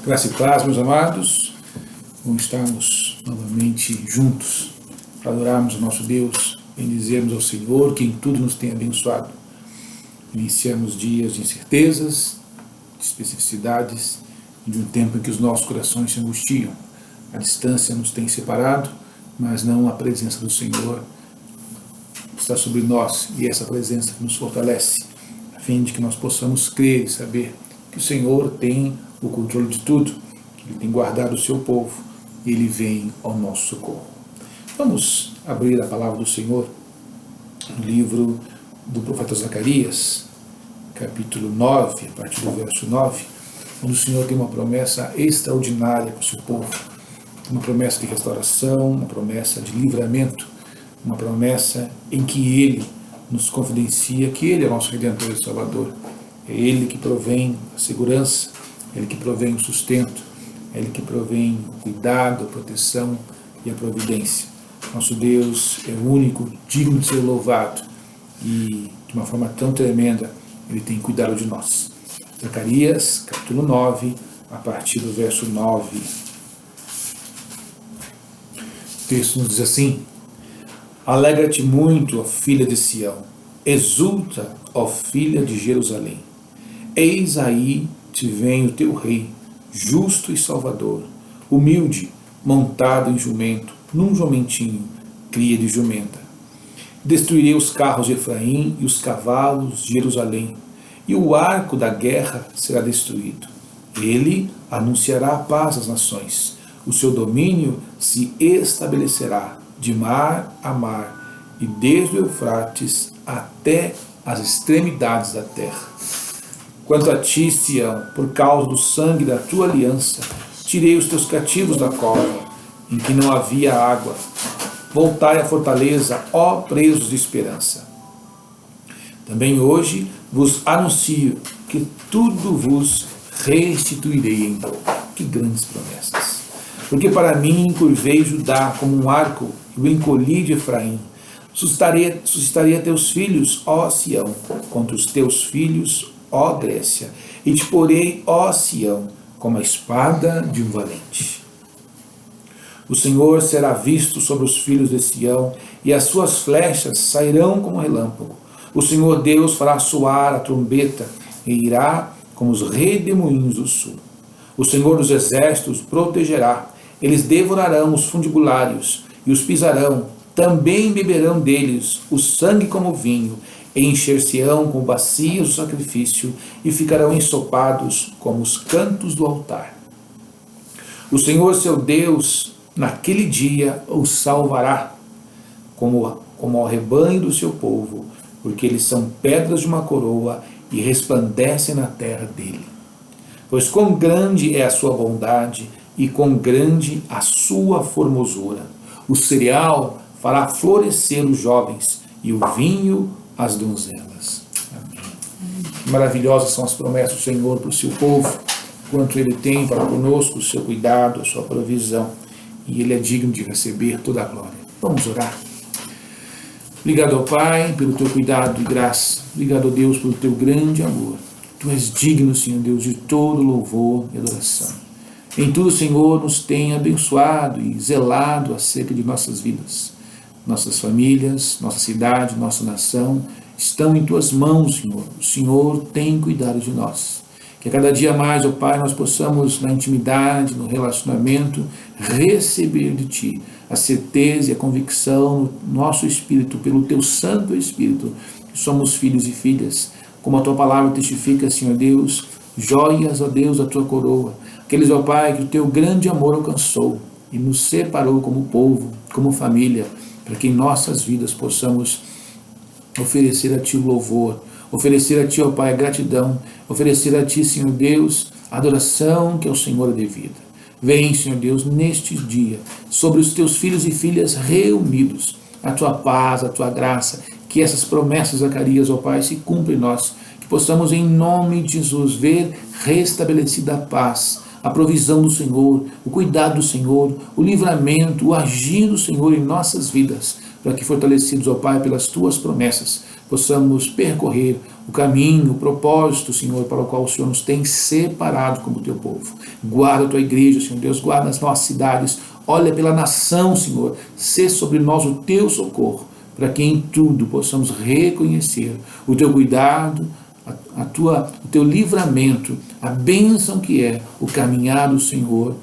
Graça e paz, meus amados. Vamos estarmos novamente juntos para adorarmos o nosso Deus, bendizermos ao Senhor, que em tudo nos tem abençoado. Iniciamos dias de incertezas, de especificidades, de um tempo em que os nossos corações se angustiam. A distância nos tem separado, mas não a presença do Senhor está sobre nós, e essa presença que nos fortalece, a fim de que nós possamos crer e saber que o Senhor tem o controle de tudo, que Ele tem guardado o seu povo, e Ele vem ao nosso socorro. Vamos abrir a palavra do Senhor no livro do profeta Zacarias, capítulo 9, a partir do verso 9, onde o Senhor tem uma promessa extraordinária para o seu povo, uma promessa de restauração, uma promessa de livramento, uma promessa em que Ele nos confidencia que Ele é o nosso Redentor e Salvador. É Ele que provém a segurança, é Ele que provém o sustento, é Ele que provém o cuidado, a proteção e a providência. Nosso Deus é o único digno de ser louvado e de uma forma tão tremenda Ele tem cuidado de nós. Zacarias, capítulo 9, a partir do verso 9. O texto nos diz assim: Alegra-te muito, ó filha de Sião, exulta, ó filha de Jerusalém. Eis aí te vem o teu rei, justo e salvador, humilde, montado em jumento, num jumentinho, cria de jumenta. Destruirei os carros de Efraim e os cavalos de Jerusalém, e o arco da guerra será destruído. Ele anunciará a paz às nações. O seu domínio se estabelecerá de mar a mar, e desde o Eufrates até as extremidades da terra. Quanto a ti, Sião, por causa do sangue da tua aliança, tirei os teus cativos da cova, em que não havia água. Voltai à fortaleza, ó presos de esperança. Também hoje vos anuncio que tudo vos restituirei em dobro. Que grandes promessas! Porque para mim curvei Judá como um arco, e o encolhi de Efraim. Suscitarei a teus filhos, ó Sião, contra os teus filhos, ó Grécia, e te porei, ó Sião, como a espada de um valente. O Senhor será visto sobre os filhos de Sião, e as suas flechas sairão como relâmpago. O Senhor Deus fará soar a trombeta, e irá como os redemoinhos do sul. O Senhor dos exércitos protegerá. Eles devorarão os fundibulários e os pisarão, também beberão deles o sangue como vinho, e encher-se-ão com bacias do sacrifício, e ficarão ensopados como os cantos do altar. O Senhor seu Deus, naquele dia, os salvará, como ao rebanho do seu povo, porque eles são pedras de uma coroa e resplandecem na terra dele. Pois quão grande é a sua bondade, e quão grande a sua formosura. O cereal fará florescer os jovens, e o vinho as donzelas. Amém. Maravilhosas são as promessas do Senhor para o seu povo, quanto Ele tem para conosco, o seu cuidado, a sua provisão, e Ele é digno de receber toda a glória. Vamos orar. Obrigado ao Pai pelo teu cuidado e graça. Obrigado a Deus pelo teu grande amor. Tu és digno, Senhor Deus, de todo louvor e adoração. Em tudo, Senhor, nos tem abençoado e zelado acerca de nossas vidas. Nossas famílias, nossa cidade, nossa nação estão em tuas mãos, Senhor. O Senhor tem cuidado de nós. Que a cada dia mais, ó Pai, nós possamos, na intimidade, no relacionamento, receber de Ti a certeza e a convicção no nosso espírito, pelo Teu Santo Espírito, que somos filhos e filhas. Como a Tua palavra testifica, Senhor Deus, joias, ó Deus, da Tua coroa. Aqueles, ó Pai, que o Teu grande amor alcançou e nos separou como povo, como família, para que em nossas vidas possamos oferecer a Ti o louvor, oferecer a Ti, ó Pai, a gratidão, oferecer a Ti, Senhor Deus, a adoração que ao Senhor é devida. Vem, Senhor Deus, neste dia, sobre os Teus filhos e filhas reunidos, a Tua paz, a Tua graça, que essas promessas, Zacarias, ó Pai, se cumprem em nós, que possamos, em nome de Jesus, ver restabelecida a paz, a provisão do Senhor, o cuidado do Senhor, o livramento, o agir do Senhor em nossas vidas, para que, fortalecidos, ó Pai, pelas Tuas promessas, possamos percorrer o caminho, o propósito, Senhor, para o qual o Senhor nos tem separado como teu povo. Guarda a tua igreja, Senhor Deus, guarda as nossas cidades, olha pela nação, Senhor, sê sobre nós o teu socorro, para que em tudo possamos reconhecer o teu cuidado, o teu livramento, a bênção que é o caminhar do Senhor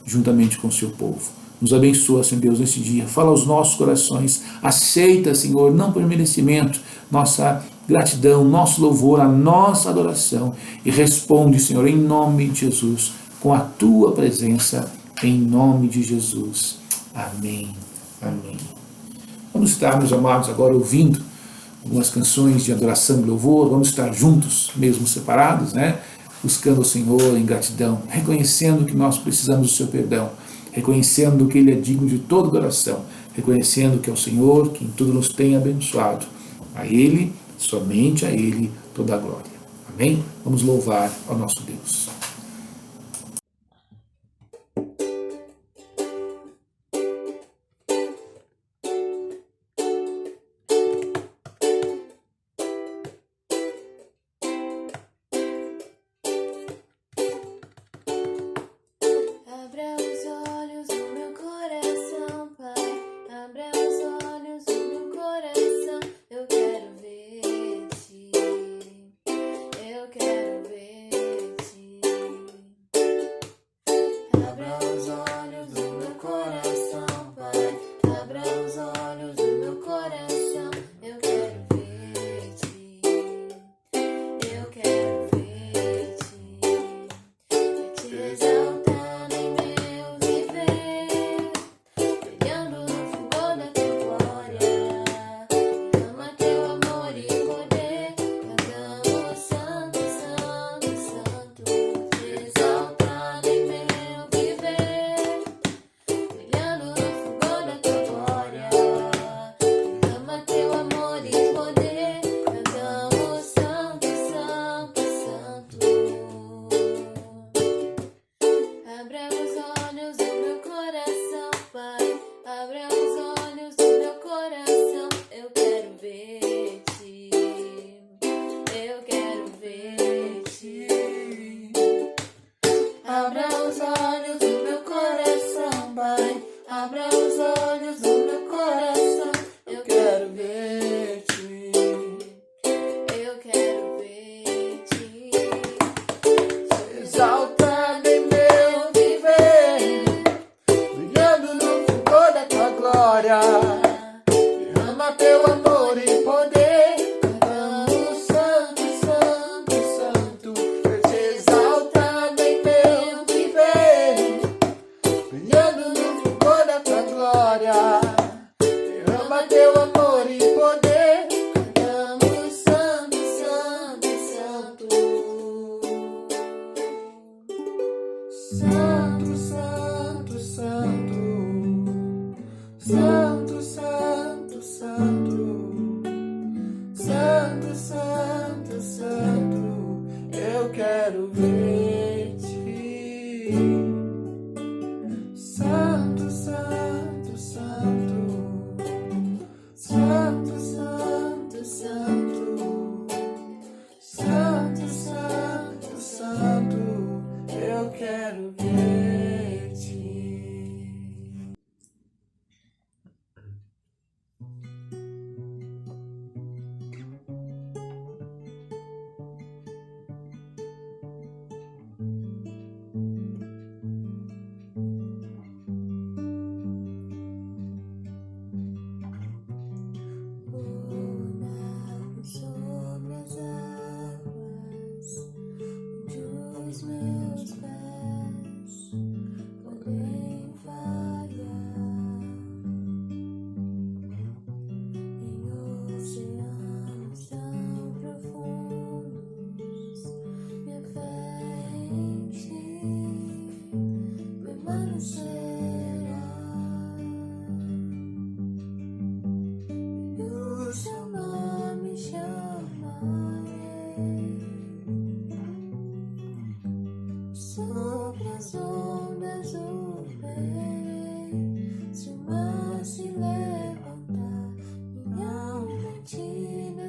juntamente com o seu povo. Nos abençoa, Senhor Deus, nesse dia. Fala aos nossos corações. Aceita, Senhor, não por merecimento, nossa gratidão, nosso louvor, a nossa adoração. E responde, Senhor, em nome de Jesus, com a tua presença, em nome de Jesus. Amém. Amém. Vamos estar, meus amados, agora ouvindo algumas canções de adoração e louvor. Vamos estar juntos, mesmo separados, né? Buscando o Senhor em gratidão, reconhecendo que nós precisamos do seu perdão, reconhecendo que Ele é digno de todo o coração, reconhecendo que é o Senhor que em tudo nos tem abençoado. A Ele, somente a Ele, toda a glória. Amém? Vamos louvar ao nosso Deus.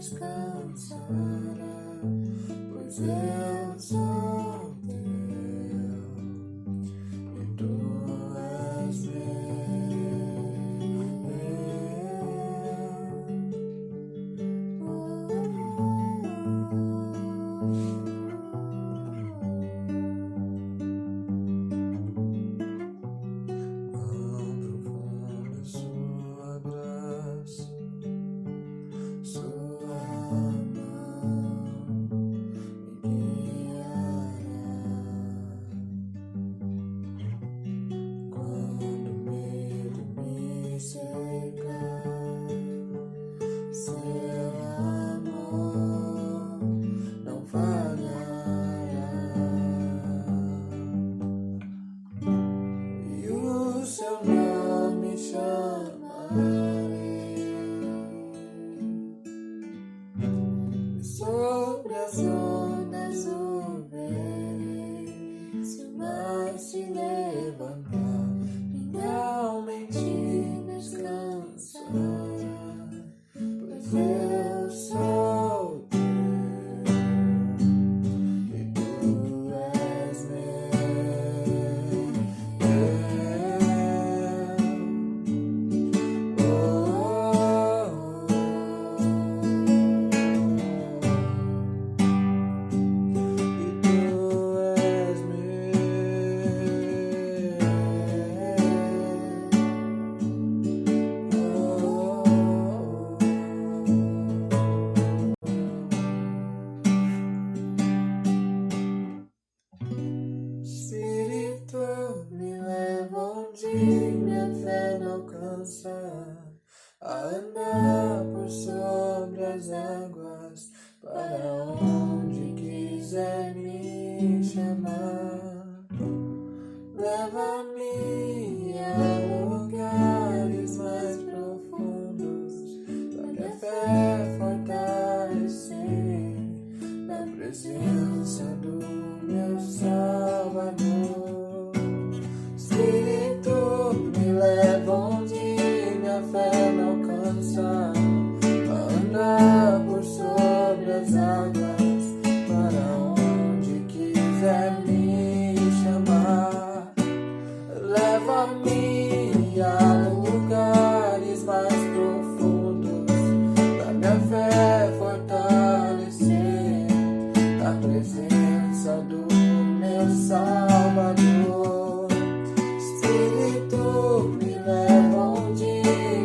descansará. eu sou teu e tu és sobre as ondas o ver, se o mar se levantar, minha alma em ti descansará, pois eu sou teu e tu és Espírito me leva onde minha fé não alcança, a andar por sobre as águas, para onde quiser me chamar. Leva-me a lugares mais profundos, pra minha fé fortalecer, na presença do meu Salvador. Espírito me leva onde minha fé não alcança, a andar por sobre as águas, para onde quiser me chamar. Leva-me a lugares mais profundos, pra minha fé fortalecer, na presença do meu Salvador. Espírito me leva onde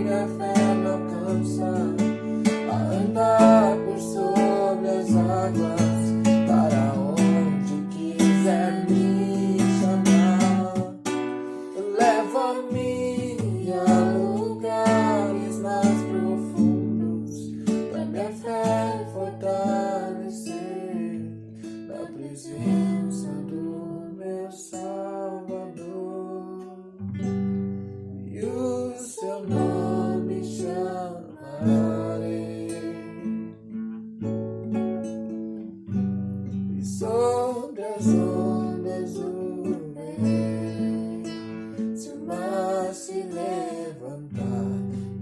minha fé não alcança, a andar por sobre as águas, para onde quiser me chamar. Leva-me a lugares mais profundos, pra minha fé fortalecer, na presença do meu Salvador, e o seu nome chamarei, e sobre as ondas o ver, se o mar se levantar,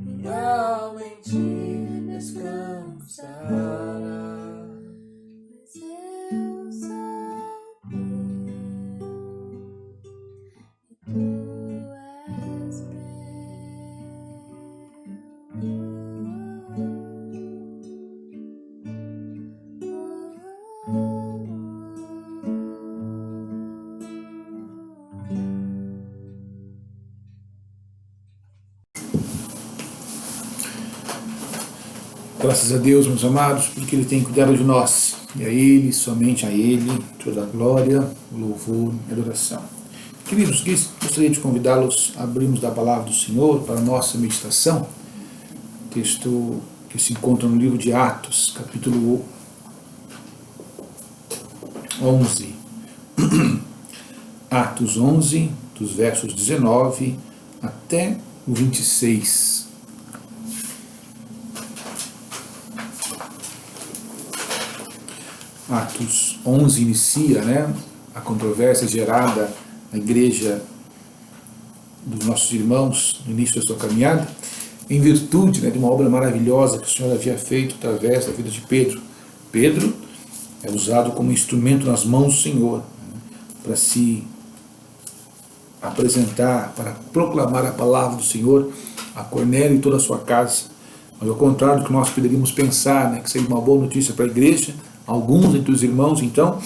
minha alma em ti descansará. Mas eu sou teu e tu és Graças a Deus, meus amados, porque Ele tem cuidado de nós. E a Ele, somente a Ele, toda a glória, o louvor e a adoração. Queridos, gostaria de convidá-los a abrirmos da palavra do Senhor para a nossa meditação. Texto que se encontra no livro de Atos, capítulo 11. Atos 11, dos versos 19 até o 26. Atos 11 inicia, a controvérsia gerada na igreja dos nossos irmãos no início da sua caminhada, em virtude de uma obra maravilhosa que o Senhor havia feito através da vida de Pedro. Pedro é usado como instrumento nas mãos do Senhor, para se apresentar, para proclamar a palavra do Senhor a Cornélio e toda a sua casa. Mas ao contrário do que nós poderíamos pensar, né, que seria uma boa notícia para a igreja, alguns entre os irmãos, então,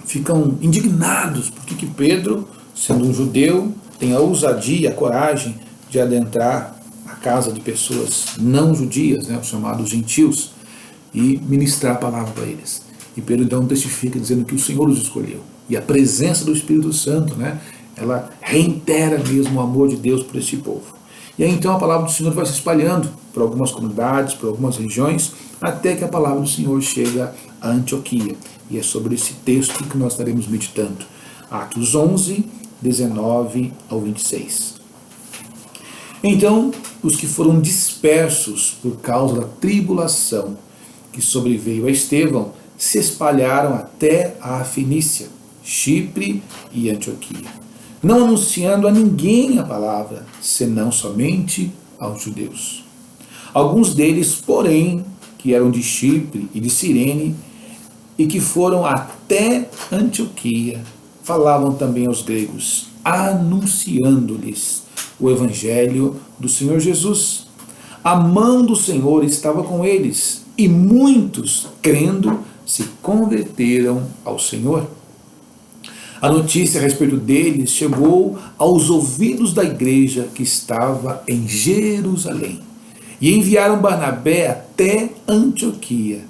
ficam indignados porque que Pedro, sendo um judeu, tem a ousadia e a coragem de adentrar a casa de pessoas não judias, né, os chamados gentios, e ministrar a palavra para eles. E Pedro então testifica dizendo que o Senhor os escolheu. E a presença do Espírito Santo, né, ela reitera mesmo o amor de Deus por este povo. E aí então a palavra do Senhor vai se espalhando por algumas comunidades, por algumas regiões, até que a palavra do Senhor chega a Antioquia. E é sobre esse texto que nós estaremos meditando. Atos 11, 19 ao 26. Então, os que foram dispersos por causa da tribulação que sobreveio a Estevão, se espalharam até a Fenícia, Chipre e Antioquia, não anunciando a ninguém a palavra, senão somente aos judeus. Alguns deles, porém, que eram de Chipre e de Cirene, e que foram até Antioquia, falavam também aos gregos, anunciando-lhes o evangelho do Senhor Jesus. A mão do Senhor estava com eles, e muitos, crendo, se converteram ao Senhor. A notícia a respeito deles chegou aos ouvidos da igreja que estava em Jerusalém, e enviaram Barnabé até Antioquia.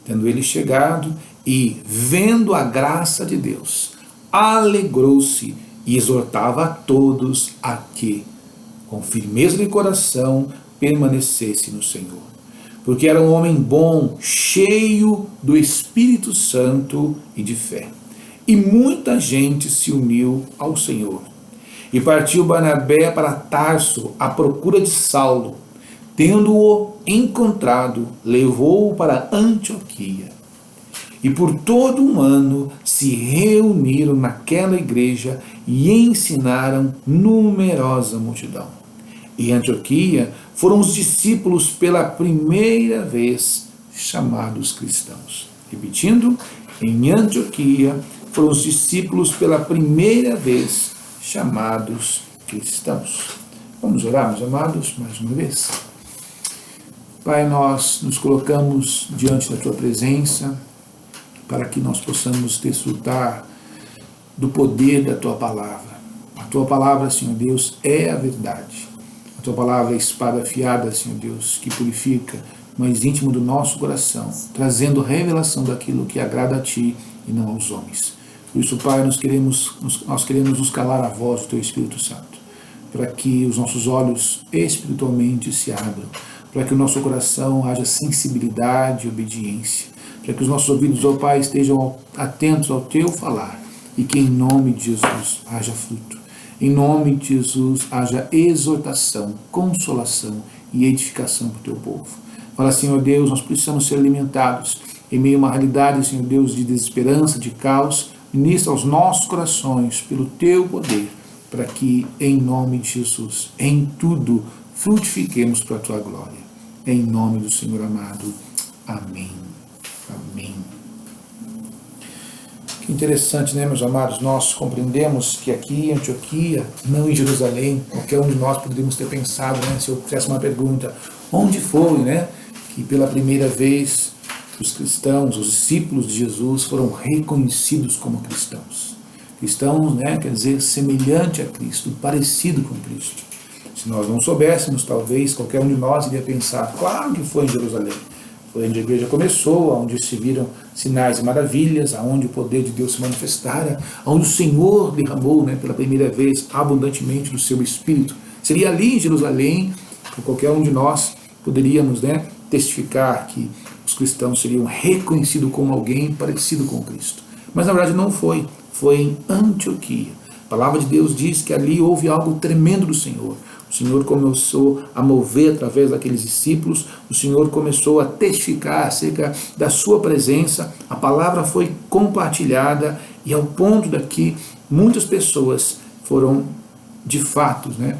Tendo ele chegado e vendo a graça de Deus, alegrou-se e exortava a todos a que, com firmeza de coração, permanecesse no Senhor. Porque era um homem bom, cheio do Espírito Santo e de fé. E muita gente se uniu ao Senhor. E partiu Barnabé para Tarso à procura de Saulo. Tendo-o encontrado, levou-o para Antioquia. E por todo um ano se reuniram naquela igreja e ensinaram numerosa multidão. Em Antioquia foram os discípulos pela primeira vez chamados cristãos. Repetindo, em Antioquia foram os discípulos pela primeira vez chamados cristãos. Vamos orar, meus amados, mais uma vez. Pai, nós nos colocamos diante da Tua presença para que nós possamos desfrutar do poder da Tua palavra. A Tua palavra, Senhor Deus, é a verdade. A Tua palavra é a espada afiada, Senhor Deus, que purifica o mais íntimo do nosso coração, trazendo revelação daquilo que agrada a Ti e não aos homens. Por isso, Pai, nós queremos nos calar a voz do Teu Espírito Santo, para que os nossos olhos espiritualmente se abram, para que o nosso coração haja sensibilidade e obediência, para que os nossos ouvidos, ó Pai, estejam atentos ao Teu falar, e que em nome de Jesus haja fruto. Em nome de Jesus haja exortação, consolação e edificação para o Teu povo. Fala, Senhor Deus, nós precisamos ser alimentados em meio a uma realidade, Senhor Deus, de desesperança, de caos. Ministra aos nossos corações pelo Teu poder, para que, em nome de Jesus, em tudo, frutifiquemos para a Tua glória. Em nome do Senhor amado. Amém. Amém. Que interessante, né, meus amados? Nós compreendemos que aqui em Antioquia, não em Jerusalém, qualquer um de nós poderíamos ter pensado, né, se eu fizesse uma pergunta, onde foi, né, que pela primeira vez os cristãos, os discípulos de Jesus foram reconhecidos como cristãos. Cristãos, né, quer dizer, semelhante a Cristo, parecido com Cristo. Se nós não soubéssemos, talvez qualquer um de nós iria pensar, claro que foi em Jerusalém. Foi onde a igreja começou, onde se viram sinais e maravilhas, onde o poder de Deus se manifestara, onde o Senhor derramou, né, pela primeira vez abundantemente do seu Espírito. Seria ali em Jerusalém que qualquer um de nós poderíamos, né, testificar que os cristãos seriam reconhecidos como alguém parecido com Cristo. Mas na verdade não foi, foi em Antioquia. A palavra de Deus diz que ali houve algo tremendo do Senhor. O Senhor começou a mover através daqueles discípulos, o Senhor começou a testificar acerca da sua presença, a palavra foi compartilhada e ao ponto daqui muitas pessoas foram de fato, né,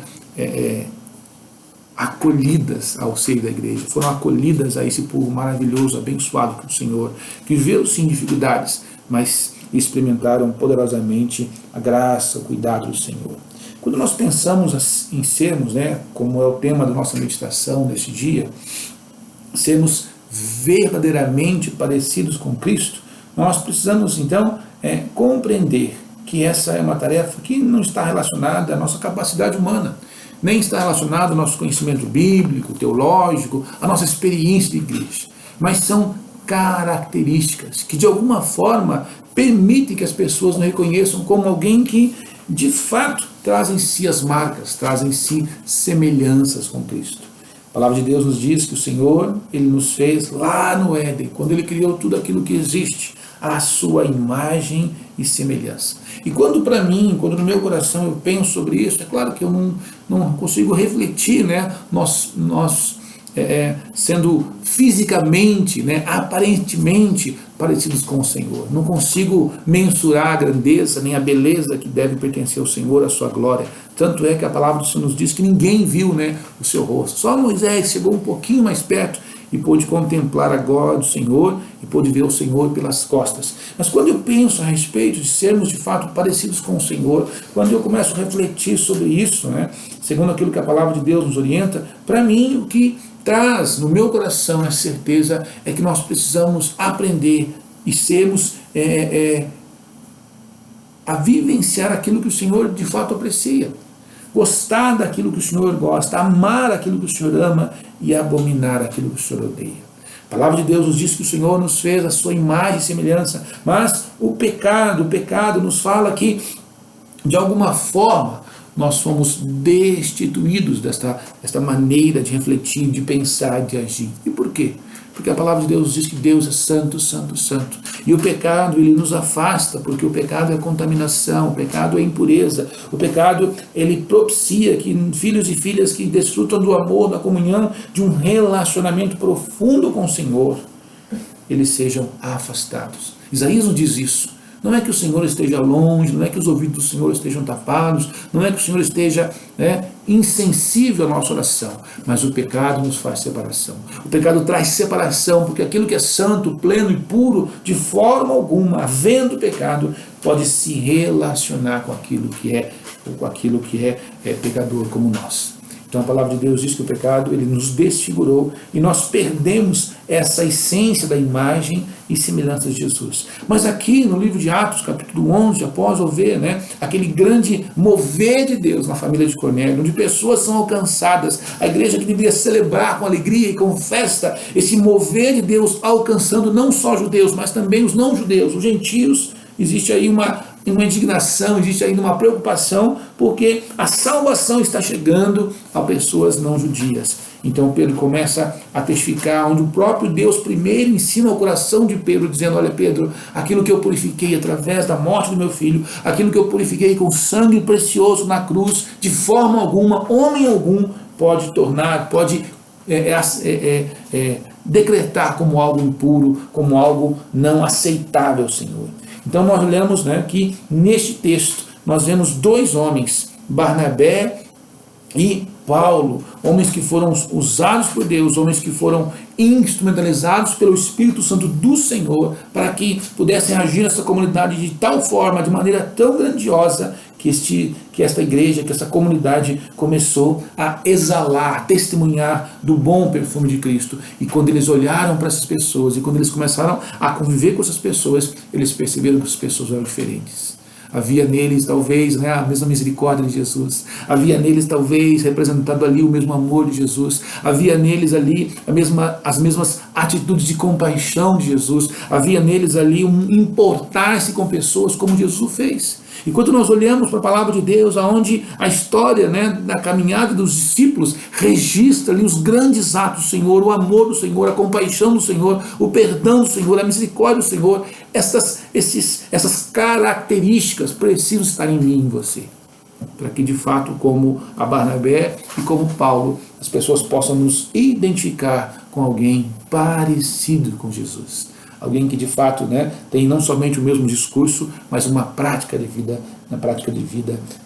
acolhidas ao seio da igreja, foram acolhidas a esse povo maravilhoso, abençoado pelo Senhor, que viveu sim dificuldades, mas experimentaram poderosamente a graça, o cuidado do Senhor. Quando nós pensamos em sermos, como é o tema da nossa meditação neste dia, sermos verdadeiramente parecidos com Cristo, nós precisamos então compreender que essa é uma tarefa que não está relacionada à nossa capacidade humana, nem está relacionada ao nosso conhecimento bíblico, teológico, à nossa experiência de igreja, mas são características que de alguma forma permitem que as pessoas nos reconheçam como alguém que de fato traz em si as marcas, traz em si semelhanças com Cristo. A palavra de Deus nos diz que o Senhor, Ele nos fez lá no Éden, quando Ele criou tudo aquilo que existe, à sua imagem e semelhança. E quando para mim, quando no meu coração eu penso sobre isso, é claro que eu não consigo refletir, nós sendo fisicamente, aparentemente parecidos com o Senhor. Não consigo mensurar a grandeza, nem a beleza que deve pertencer ao Senhor, a sua glória. Tanto é que a palavra do Senhor nos diz que ninguém viu o seu rosto. Só Moisés chegou um pouquinho mais perto e pôde contemplar a glória do Senhor e pôde ver o Senhor pelas costas. Mas quando eu penso a respeito de sermos de fato parecidos com o Senhor, quando eu começo a refletir sobre isso, segundo aquilo que a palavra de Deus nos orienta, para mim o que traz no meu coração a certeza é que nós precisamos aprender e sermos a vivenciar aquilo que o Senhor de fato aprecia, gostar daquilo que o Senhor gosta, amar aquilo que o Senhor ama e abominar aquilo que o Senhor odeia. A palavra de Deus nos diz que o Senhor nos fez a sua imagem e semelhança, mas o pecado nos fala que de alguma forma nós fomos destituídos desta maneira de refletir, de pensar, de agir. E por quê? Porque a palavra de Deus diz que Deus é santo, santo, santo. E o pecado, ele nos afasta, porque o pecado é contaminação, o pecado é impureza. O pecado, ele propicia que filhos e filhas que desfrutam do amor, da comunhão, de um relacionamento profundo com o Senhor, eles sejam afastados. Isaías nos diz isso. Não é que o Senhor esteja longe, não é que os ouvidos do Senhor estejam tapados, não é que o Senhor esteja insensível à nossa oração, mas o pecado nos faz separação. O pecado traz separação, porque aquilo que é santo, pleno e puro, de forma alguma, havendo pecado, pode se relacionar com aquilo que é pecador como nós. Então a palavra de Deus diz que o pecado, ele nos desfigurou e nós perdemos essa essência da imagem e semelhança de Jesus. Mas aqui no livro de Atos, capítulo 11, após ver aquele grande mover de Deus na família de Cornélio, onde pessoas são alcançadas, a igreja que deveria celebrar com alegria e com festa, esse mover de Deus alcançando não só judeus, mas também os não judeus, os gentios. Existe aí uma indignação, existe ainda uma preocupação, porque a salvação está chegando a pessoas não judias. Então Pedro começa a testificar, onde o próprio Deus primeiro ensina ao coração de Pedro, dizendo: olha Pedro, aquilo que eu purifiquei através da morte do meu filho, aquilo que eu purifiquei com sangue precioso na cruz, de forma alguma, homem algum pode decretar como algo impuro, como algo não aceitável ao Senhor. Então nós olhamos que neste texto nós vemos dois homens, Barnabé e Paulo, homens que foram usados por Deus, homens que foram instrumentalizados pelo Espírito Santo do Senhor para que pudessem agir nessa comunidade de tal forma, de maneira tão grandiosa, que esta igreja, que essa comunidade começou a exalar, a testemunhar do bom perfume de Cristo. E quando eles olharam para essas pessoas e quando eles começaram a conviver com essas pessoas, eles perceberam que as pessoas eram diferentes. Havia neles talvez a mesma misericórdia de Jesus, havia neles talvez representado ali o mesmo amor de Jesus, havia neles ali as mesmas atitudes de compaixão de Jesus, havia neles ali um importar-se com pessoas como Jesus fez. E quando nós olhamos para a palavra de Deus, onde a história da caminhada dos discípulos registra ali os grandes atos do Senhor, o amor do Senhor, a compaixão do Senhor, o perdão do Senhor, a misericórdia do Senhor, essas características precisam estar em mim e em você, para que de fato, como a Barnabé e como Paulo, as pessoas possam nos identificar com alguém parecido com Jesus. Alguém que de fato tem não somente o mesmo discurso, mas uma prática de vida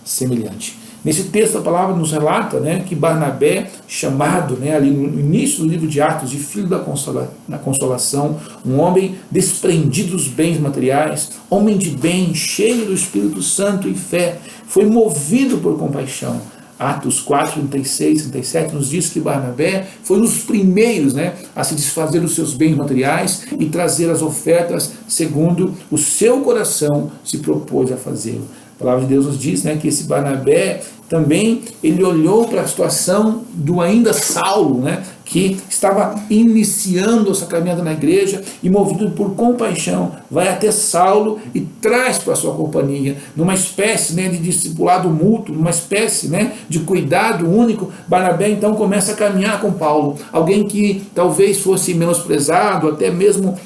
semelhante. Nesse texto a palavra nos relata, né, que Barnabé, chamado, né, ali no início do livro de Atos, de filho da consolação, um homem desprendido dos bens materiais, homem de bem, cheio do Espírito Santo e fé, foi movido por compaixão. Atos 4, 36, 37 nos diz que Barnabé foi um dos primeiros, né, a se desfazer dos seus bens materiais e trazer as ofertas segundo o seu coração se propôs a fazê-lo. A palavra de Deus nos diz, né, que esse Barnabé também, ele olhou para a situação do ainda Saulo, né, que estava iniciando essa caminhada na igreja e movido por compaixão, vai até Saulo e traz para a sua companhia, numa espécie, né, de discipulado mútuo, numa espécie, né, de cuidado único. Barnabé então começa a caminhar com Paulo, alguém que talvez fosse menosprezado, até mesmo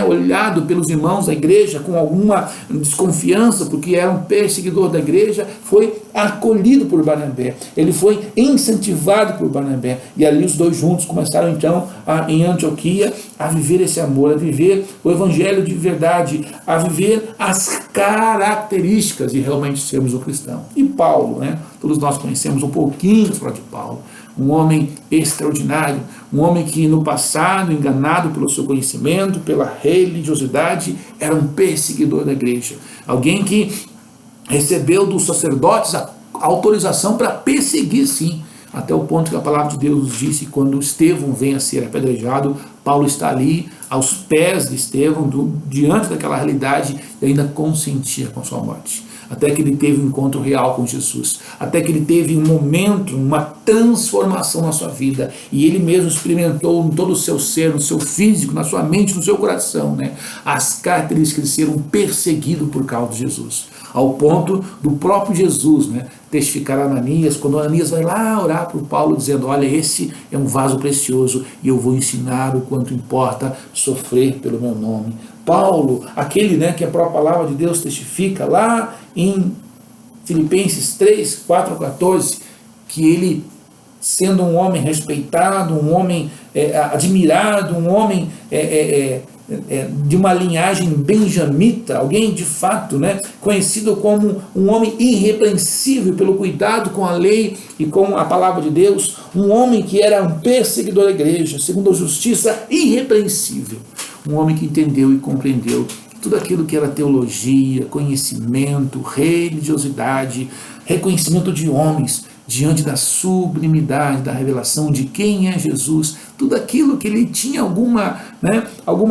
olhado pelos irmãos da igreja com alguma desconfiança, porque era um perseguidor da igreja, foi acolhido por Barnabé, ele foi incentivado por Barnabé, e ali os dois juntos começaram então em Antioquia a viver esse amor, a viver o evangelho de verdade, a viver as características de realmente sermos o cristão. E Paulo, né? Todos nós conhecemos um pouquinho da história de Paulo, um homem extraordinário, um homem que no passado, enganado pelo seu conhecimento, pela religiosidade, era um perseguidor da igreja, alguém que recebeu dos sacerdotes a autorização para perseguir, sim, até o ponto que a palavra de Deus nos disse, quando Estevão vem a ser apedrejado, Paulo está ali aos pés de Estevão, diante daquela realidade, e ainda consentia com sua morte. Até que ele teve um encontro real com Jesus, até que ele teve um momento, uma transformação na sua vida, e ele mesmo experimentou em todo o seu ser, no seu físico, na sua mente, no seu coração, né, as características de ser um perseguido por causa de Jesus, ao ponto do próprio Jesus, né, testificar a Ananias, quando Ananias vai lá orar para o Paulo, dizendo, olha, esse é um vaso precioso, e eu vou ensinar o quanto importa sofrer pelo meu nome. Paulo, aquele, né, que a própria palavra de Deus testifica lá em Filipenses 3, 4 a 14, que ele, sendo um homem respeitado, um homem admirado, um homem de uma linhagem benjamita, alguém de fato, né, conhecido como um homem irrepreensível pelo cuidado com a lei e com a palavra de Deus, um homem que era um perseguidor da igreja, segundo a justiça, irrepreensível, um homem que entendeu e compreendeu tudo aquilo que era teologia, conhecimento, religiosidade, reconhecimento de homens diante da sublimidade da revelação de quem é Jesus, tudo aquilo que ele tinha alguma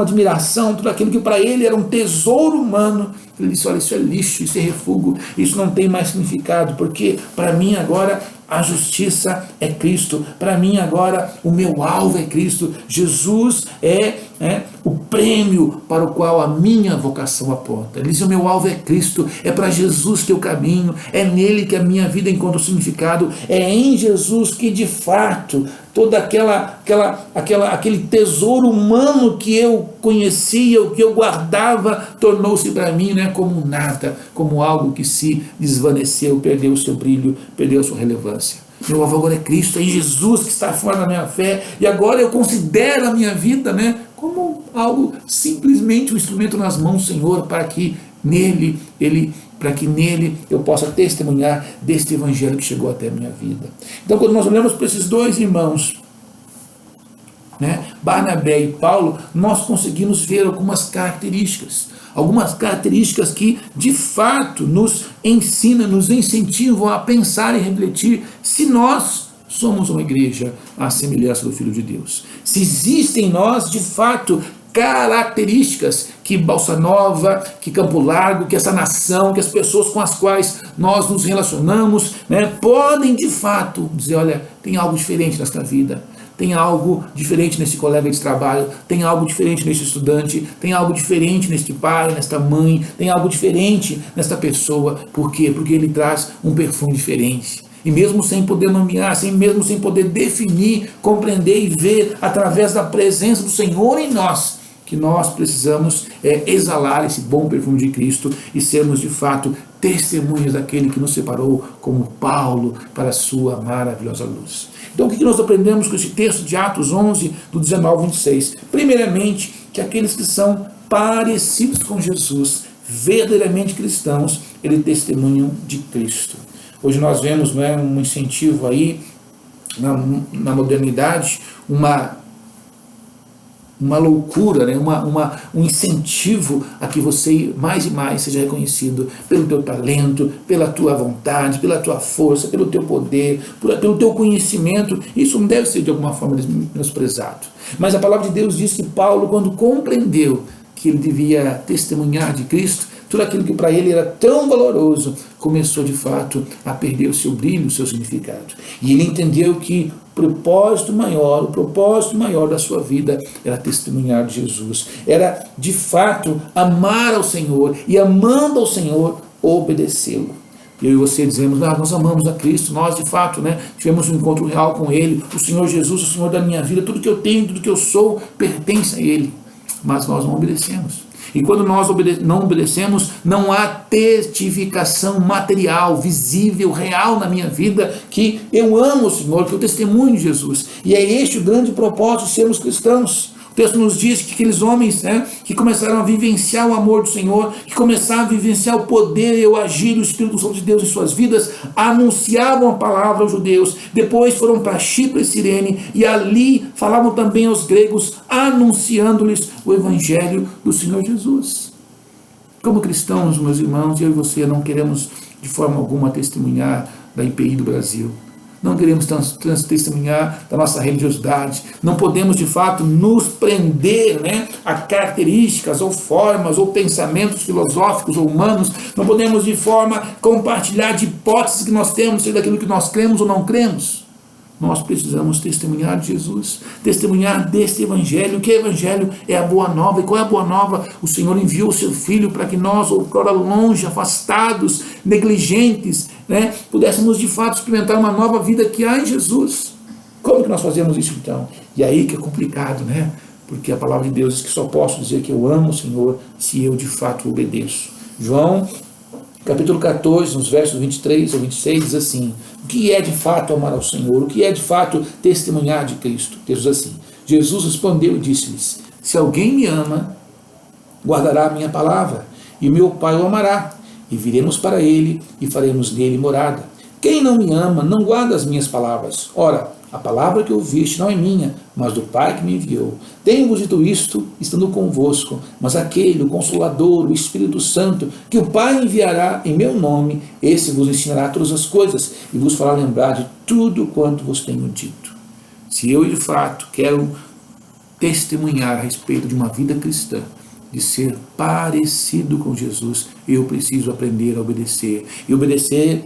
admiração, tudo aquilo que para ele era um tesouro humano, ele disse, olha, isso é lixo, isso é refúgio, isso não tem mais significado, porque para mim agora a justiça é Cristo, para mim agora o meu alvo é Cristo, Jesus é o prêmio para o qual a minha vocação aponta. Ele diz, o meu alvo é Cristo, é para Jesus que eu caminho, é nele que a minha vida encontra o significado, é em Jesus que de fato todo aquele tesouro humano que eu conhecia, o que eu guardava, tornou-se para mim, né, como nada, como algo que se desvaneceu, perdeu o seu brilho, perdeu a sua relevância. Meu alvo agora é Cristo, é em Jesus que está fora da minha fé, e agora eu considero a minha vida, né, como algo, simplesmente um instrumento nas mãos do Senhor, para que nele eu possa testemunhar deste evangelho que chegou até a minha vida. Então, quando nós olhamos para esses dois irmãos, né, Barnabé e Paulo, nós conseguimos ver algumas características que de fato nos ensinam, nos incentivam a pensar e refletir se nós somos uma igreja à semelhança do Filho de Deus. Se existem em nós, de fato, características que Balsa Nova, que Campo Largo, que essa nação, que as pessoas com as quais nós nos relacionamos, né, podem de fato dizer, olha, tem algo diferente nesta vida, tem algo diferente nesse colega de trabalho, tem algo diferente nesse estudante, tem algo diferente neste pai, nesta mãe, tem algo diferente nesta pessoa. Por quê? Porque ele traz um perfume diferente. E mesmo sem poder nomear, mesmo sem poder definir, compreender e ver através da presença do Senhor em nós, que nós precisamos exalar esse bom perfume de Cristo e sermos de fato testemunhas daquele que nos separou como Paulo para a sua maravilhosa luz. Então o que nós aprendemos com esse texto de Atos 11, do 19 ao 26? Primeiramente, que aqueles que são parecidos com Jesus, verdadeiramente cristãos, eles testemunham de Cristo. Hoje nós vemos, né, um incentivo aí na modernidade, uma loucura, né? Um incentivo a que você mais e mais seja reconhecido pelo teu talento, pela tua vontade, pela tua força, pelo teu poder, pelo teu conhecimento. Isso não deve ser de alguma forma menosprezado. Mas a palavra de Deus diz que Paulo, quando compreendeu que ele devia testemunhar de Cristo, tudo aquilo que para ele era tão valoroso, começou de fato a perder o seu brilho, o seu significado. E ele entendeu que o propósito maior da sua vida era testemunhar de Jesus. Era de fato amar ao Senhor e, amando ao Senhor, obedecê-lo. Eu e você dizemos, nós amamos a Cristo, nós de fato, né, tivemos um encontro real com Ele, o Senhor Jesus, o Senhor da minha vida, tudo que eu tenho, tudo que eu sou, pertence a Ele. Mas nós não obedecemos. E quando nós não obedecemos, não há testificação material, visível, real na minha vida, que eu amo o Senhor, que eu testemunho de Jesus. E é este o grande propósito de sermos cristãos. O texto nos diz que aqueles homens, né, que começaram a vivenciar o amor do Senhor, que começaram a vivenciar o poder e o agir do Espírito Santo de Deus em suas vidas, anunciavam a palavra aos judeus, depois foram para Chipre e Cirene, e ali falavam também aos gregos, anunciando-lhes o Evangelho do Senhor Jesus. Como cristãos, meus irmãos, eu e você não queremos de forma alguma testemunhar da IPI do Brasil. Não queremos testemunhar da nossa religiosidade. Não podemos, de fato, nos prender, né, a características ou formas ou pensamentos filosóficos ou humanos. Não podemos, de forma, compartilhar de hipóteses que nós temos, seja daquilo que nós cremos ou não cremos. Nós precisamos testemunhar de Jesus, testemunhar deste Evangelho. Que Evangelho é a boa nova. E qual é a boa nova? O Senhor enviou o seu Filho para que nós, outrora longe, afastados, negligentes, né, pudéssemos de fato experimentar uma nova vida que há em Jesus. Como que nós fazemos isso então? E aí que é complicado, né? Porque a palavra de Deus diz que só posso dizer que eu amo o Senhor se eu de fato obedeço. João capítulo 14, nos versos 23 ao 26, diz assim: o que é de fato amar ao Senhor? O que é de fato testemunhar de Cristo? Diz assim: Jesus respondeu e disse-lhes: se alguém me ama, guardará a minha palavra, e meu Pai o amará, e viremos para ele e faremos nele morada. Quem não me ama, não guarda as minhas palavras. Ora, a palavra que ouviste não é minha, mas do Pai que me enviou. Tenho-vos dito isto, estando convosco, mas aquele, o Consolador, o Espírito Santo, que o Pai enviará em meu nome, esse vos ensinará todas as coisas e vos fará lembrar de tudo quanto vos tenho dito. Se eu, de fato, quero testemunhar a respeito de uma vida cristã, de ser parecido com Jesus, eu preciso aprender a obedecer. E obedecer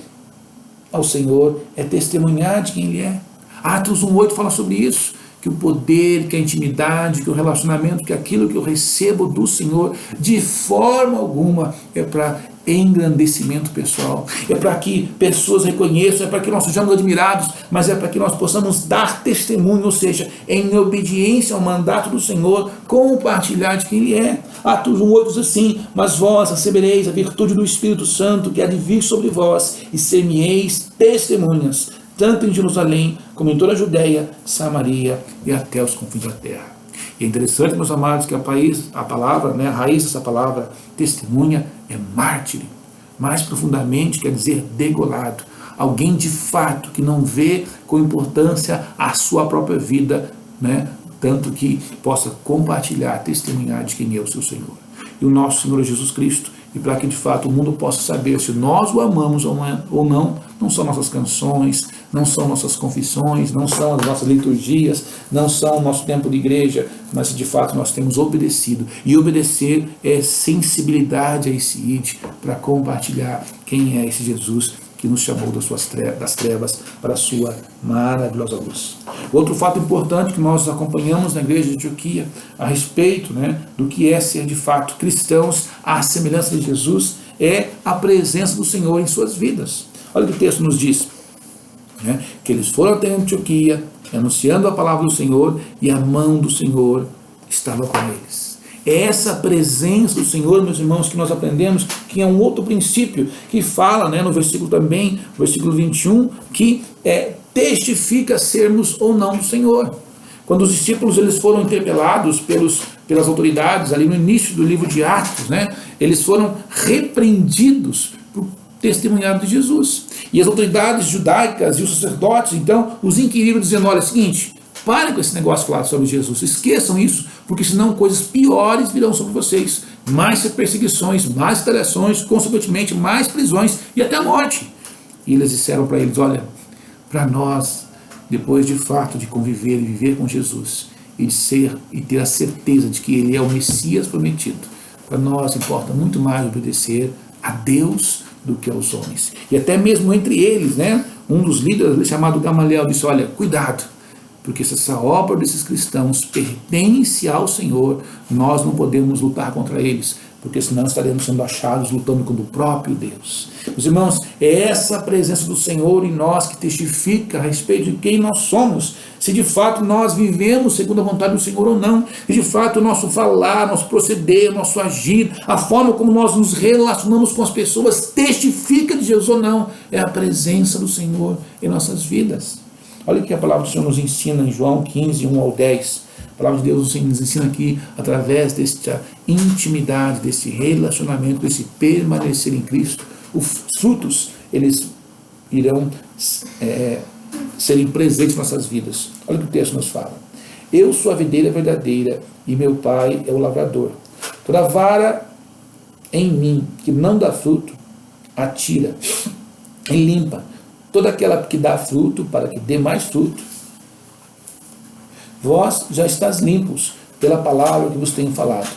ao Senhor é testemunhar de quem Ele é. Atos 1,8 fala sobre isso, que o poder, que a intimidade, que o relacionamento, que aquilo que eu recebo do Senhor, de forma alguma é para engrandecimento pessoal, é para que pessoas reconheçam, é para que nós sejamos admirados, mas é para que nós possamos dar testemunho, ou seja, em obediência ao mandato do Senhor, compartilhar de quem Ele é. Atos 1,8 diz assim: mas vós recebereis a virtude do Espírito Santo que há de vir sobre vós, e ser-me-eis testemunhas, tanto em Jerusalém, como em toda a Judéia, Samaria e até os confins da terra. E é interessante, meus amados, que a palavra, né, a raiz dessa palavra, testemunha, é mártir. Mais profundamente quer dizer degolado. Alguém de fato que não vê com importância a sua própria vida, né, tanto que possa compartilhar, testemunhar de quem é o seu Senhor. E o nosso Senhor Jesus Cristo, e para que de fato o mundo possa saber se nós o amamos ou não, não são nossas canções, não são nossas confissões, não são as nossas liturgias, não são o nosso tempo de igreja, mas se de fato nós temos obedecido. E obedecer é sensibilidade a esse id para compartilhar quem é esse Jesus que nos chamou das trevas para a sua maravilhosa luz. Outro fato importante que nós acompanhamos na igreja de Antioquia a respeito, né, do que é ser de fato cristãos à semelhança de Jesus é a presença do Senhor em suas vidas. Olha o que o texto nos diz, né, que eles foram até Antioquia anunciando a palavra do Senhor e a mão do Senhor estava com eles. É essa presença do Senhor, meus irmãos, que nós aprendemos, que é um outro princípio que fala, né, no versículo também, versículo 21, que testifica sermos ou não do Senhor. Quando os discípulos eles foram interpelados pelas autoridades, ali no início do livro de Atos, né, eles foram repreendidos por testemunhado de Jesus. E as autoridades judaicas e os sacerdotes, então, os inquiriram dizendo, olha, é o seguinte, parem com esse negócio de falar sobre Jesus, esqueçam isso, porque senão coisas piores virão sobre vocês. Mais perseguições, mais retaliações, consequentemente mais prisões e até a morte. E eles disseram para eles, olha, para nós, depois de fato de conviver e viver com Jesus, e de ser e ter a certeza de que Ele é o Messias prometido, para nós importa muito mais obedecer a Deus do que aos homens. E até mesmo entre eles, né, um dos líderes chamado Gamaliel disse, olha, cuidado, porque se essa obra desses cristãos pertence ao Senhor, nós não podemos lutar contra eles, porque senão estaremos sendo achados lutando contra o próprio Deus. Meus irmãos, é essa presença do Senhor em nós que testifica a respeito de quem nós somos, se de fato nós vivemos segundo a vontade do Senhor ou não, e de fato o nosso falar, nosso proceder, nosso agir, a forma como nós nos relacionamos com as pessoas, testifica de Jesus ou não, é a presença do Senhor em nossas vidas. Olha o que a palavra do Senhor nos ensina em João 15, 1 ao 10. A palavra de Deus nos ensina aqui, através desta intimidade, desse relacionamento, desse permanecer em Cristo, os frutos, eles irão serem presentes em nossas vidas. Olha o que o texto nos fala. Eu sou a videira verdadeira e meu Pai é o lavrador. Toda vara em mim que não dá fruto, atira e limpa. Toda aquela que dá fruto, para que dê mais fruto. Vós já estáis limpos pela palavra que vos tenho falado.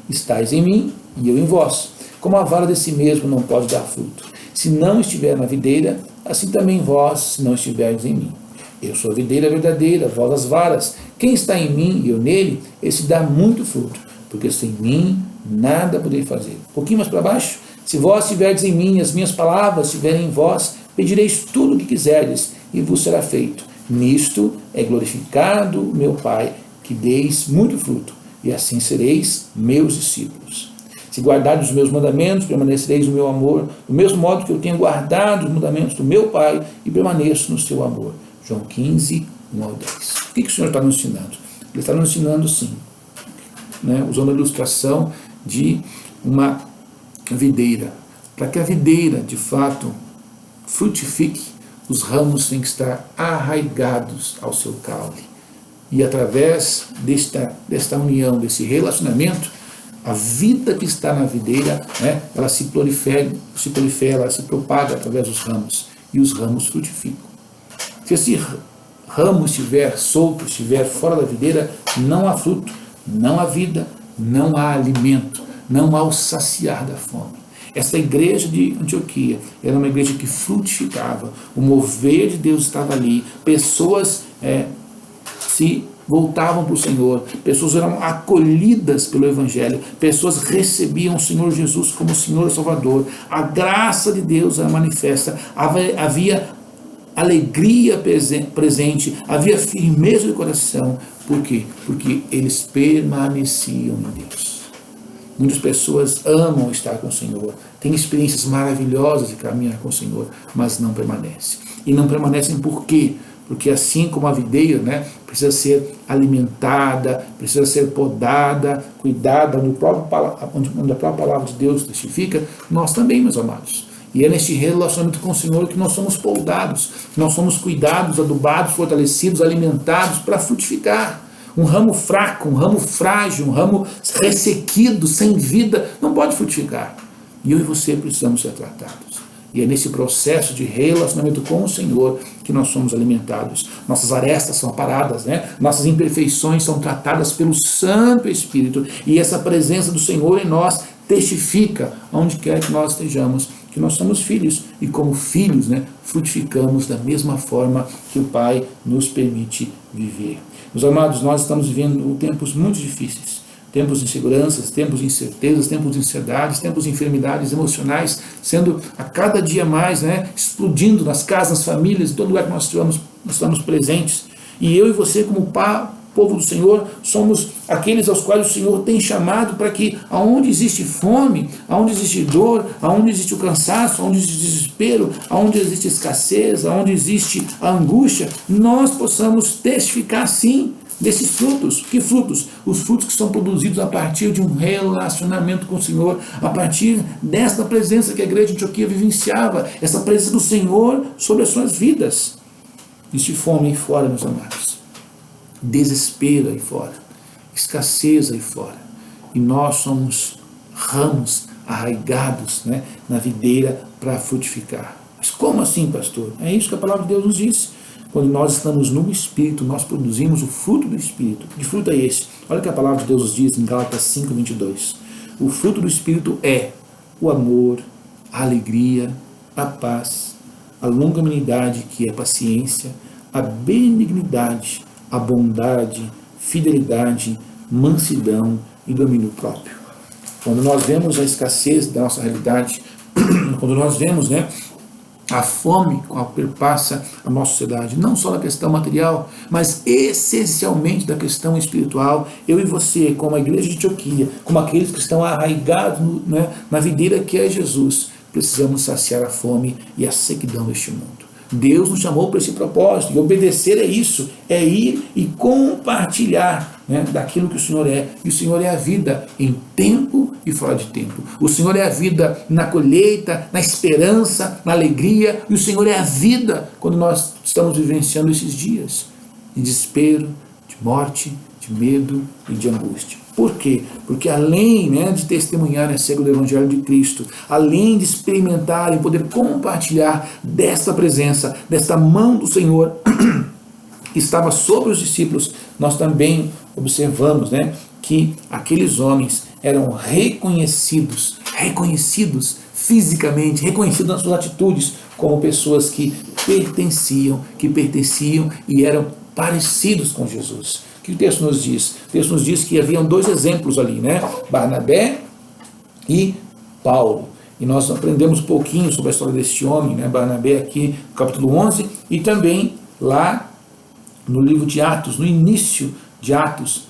Estais em mim e eu em vós. Como a vara de si mesmo não pode dar fruto, se não estiver na videira, assim também vós, se não estiverdes em mim. Eu sou a videira verdadeira, vós as varas. Quem está em mim e eu nele, esse dá muito fruto, porque sem mim nada podeis fazer. Um pouquinho mais para baixo. Se vós estiverdes em mim, as minhas palavras estiverem em vós, pedireis tudo o que quiserdes, e vos será feito. Nisto é glorificado meu Pai, que deis muito fruto, e assim sereis meus discípulos. Se guardardes os meus mandamentos, permanecereis no meu amor, do mesmo modo que eu tenho guardado os mandamentos do meu Pai, e permaneço no seu amor. João 15, 1 ao 10. O que o Senhor está nos ensinando? Ele está nos ensinando, sim, usando a ilustração de uma videira. Para que a videira, de fato, frutifique, os ramos têm que estar arraigados ao seu caule. E através desta união, desse relacionamento, a vida que está na videira, ela se prolifera, ela se propaga através dos ramos. E os ramos frutificam. Se esse ramo estiver solto, estiver fora da videira, não há fruto, não há vida, não há alimento, não há o saciar da fome. Essa igreja de Antioquia era uma igreja que frutificava, o mover de Deus estava ali, pessoas se voltavam para o Senhor, pessoas eram acolhidas pelo Evangelho, pessoas recebiam o Senhor Jesus como Senhor e Salvador, a graça de Deus era manifesta, havia alegria presente, havia firmeza de coração. Por quê? Porque eles permaneciam em Deus. Muitas pessoas amam estar com o Senhor, têm experiências maravilhosas de caminhar com o Senhor, mas não permanecem. E não permanecem por quê? Porque assim como a videira, precisa ser alimentada, precisa ser podada, cuidada, onde a própria palavra de Deus testifica, nós também, meus amados. E é neste relacionamento com o Senhor que nós somos podados, nós somos cuidados, adubados, fortalecidos, alimentados para frutificar. Um ramo fraco, um ramo frágil, um ramo ressequido, sem vida, não pode frutificar. E eu e você precisamos ser tratados. E é nesse processo de relacionamento com o Senhor que nós somos alimentados. Nossas arestas são aparadas, Nossas imperfeições são tratadas pelo Santo Espírito. E essa presença do Senhor em nós testifica, onde quer que nós estejamos, que nós somos filhos. E como filhos, frutificamos da mesma forma que o Pai nos permite viver. Meus amados, nós estamos vivendo tempos muito difíceis. Tempos de inseguranças, tempos de incertezas, tempos de ansiedades, tempos de enfermidades emocionais, sendo a cada dia mais, explodindo nas casas, nas famílias, em todo lugar que nós estamos presentes. E eu e você, como povo do Senhor, somos aqueles aos quais o Senhor tem chamado para que aonde existe fome, aonde existe dor, aonde existe o cansaço, aonde existe desespero, aonde existe escassez, aonde existe a angústia, nós possamos testificar sim desses frutos. Que frutos? Os frutos que são produzidos a partir de um relacionamento com o Senhor, a partir desta presença que a igreja de Antioquia vivenciava, essa presença do Senhor sobre as suas vidas. Existe fome aí fora, meus amados, desespero aí fora, escassez aí fora, e nós somos ramos arraigados, né, na videira para frutificar. Mas como assim, pastor? É isso que a palavra de Deus nos diz. Quando nós estamos no Espírito, nós produzimos o fruto do Espírito. Que fruto é esse? Olha o que a palavra de Deus nos diz em Gálatas 5:22. O fruto do Espírito é o amor, a alegria, a paz, a longanimidade, que é paciência, a benignidade, a bondade, fidelidade, mansidão e domínio próprio. Quando nós vemos a escassez da nossa realidade, quando nós vemos, né, a fome com a que perpassa a nossa sociedade, não só da questão material, mas essencialmente da questão espiritual, eu e você, como a igreja de Antioquia, como aqueles que estão arraigados né, na videira que é Jesus, precisamos saciar a fome e a sequidão deste mundo. Deus nos chamou para esse propósito, e obedecer é isso, é ir e compartilhar, né, daquilo que o Senhor é. E o Senhor é a vida em tempo e fora de tempo. O Senhor é a vida na colheita, na esperança, na alegria, e o Senhor é a vida quando nós estamos vivenciando esses dias de desespero, de morte, de medo e de angústia. Por quê? Porque além, né, de testemunhar acerca do Evangelho de Cristo, além de experimentar e poder compartilhar desta presença, desta mão do Senhor que estava sobre os discípulos, nós também observamos, né, que aqueles homens eram reconhecidos fisicamente, reconhecidos nas suas atitudes, como pessoas que pertenciam e eram parecidos com Jesus. O que o texto nos diz? O texto nos diz que haviam dois exemplos ali, né? Barnabé e Paulo. E nós aprendemos um pouquinho sobre a história deste homem, né? Barnabé aqui no capítulo 11, e também lá no livro de Atos, no início de Atos,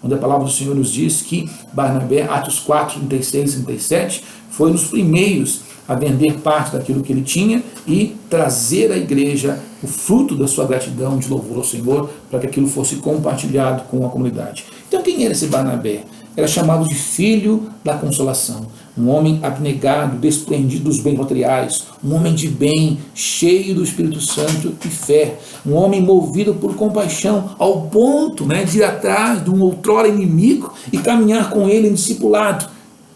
onde a palavra do Senhor nos diz que Barnabé, Atos 4, 36 e 37, foi um dos primeiros a vender parte daquilo que ele tinha e trazer à igreja o fruto da sua gratidão de louvor ao Senhor, para que aquilo fosse compartilhado com a comunidade. Então, quem era esse Barnabé? Era chamado de filho da consolação, um homem abnegado, desprendido dos bens materiais, um homem de bem, cheio do Espírito Santo e fé, um homem movido por compaixão, ao ponto, né, de ir atrás de um outrora inimigo e caminhar com ele em discipulado,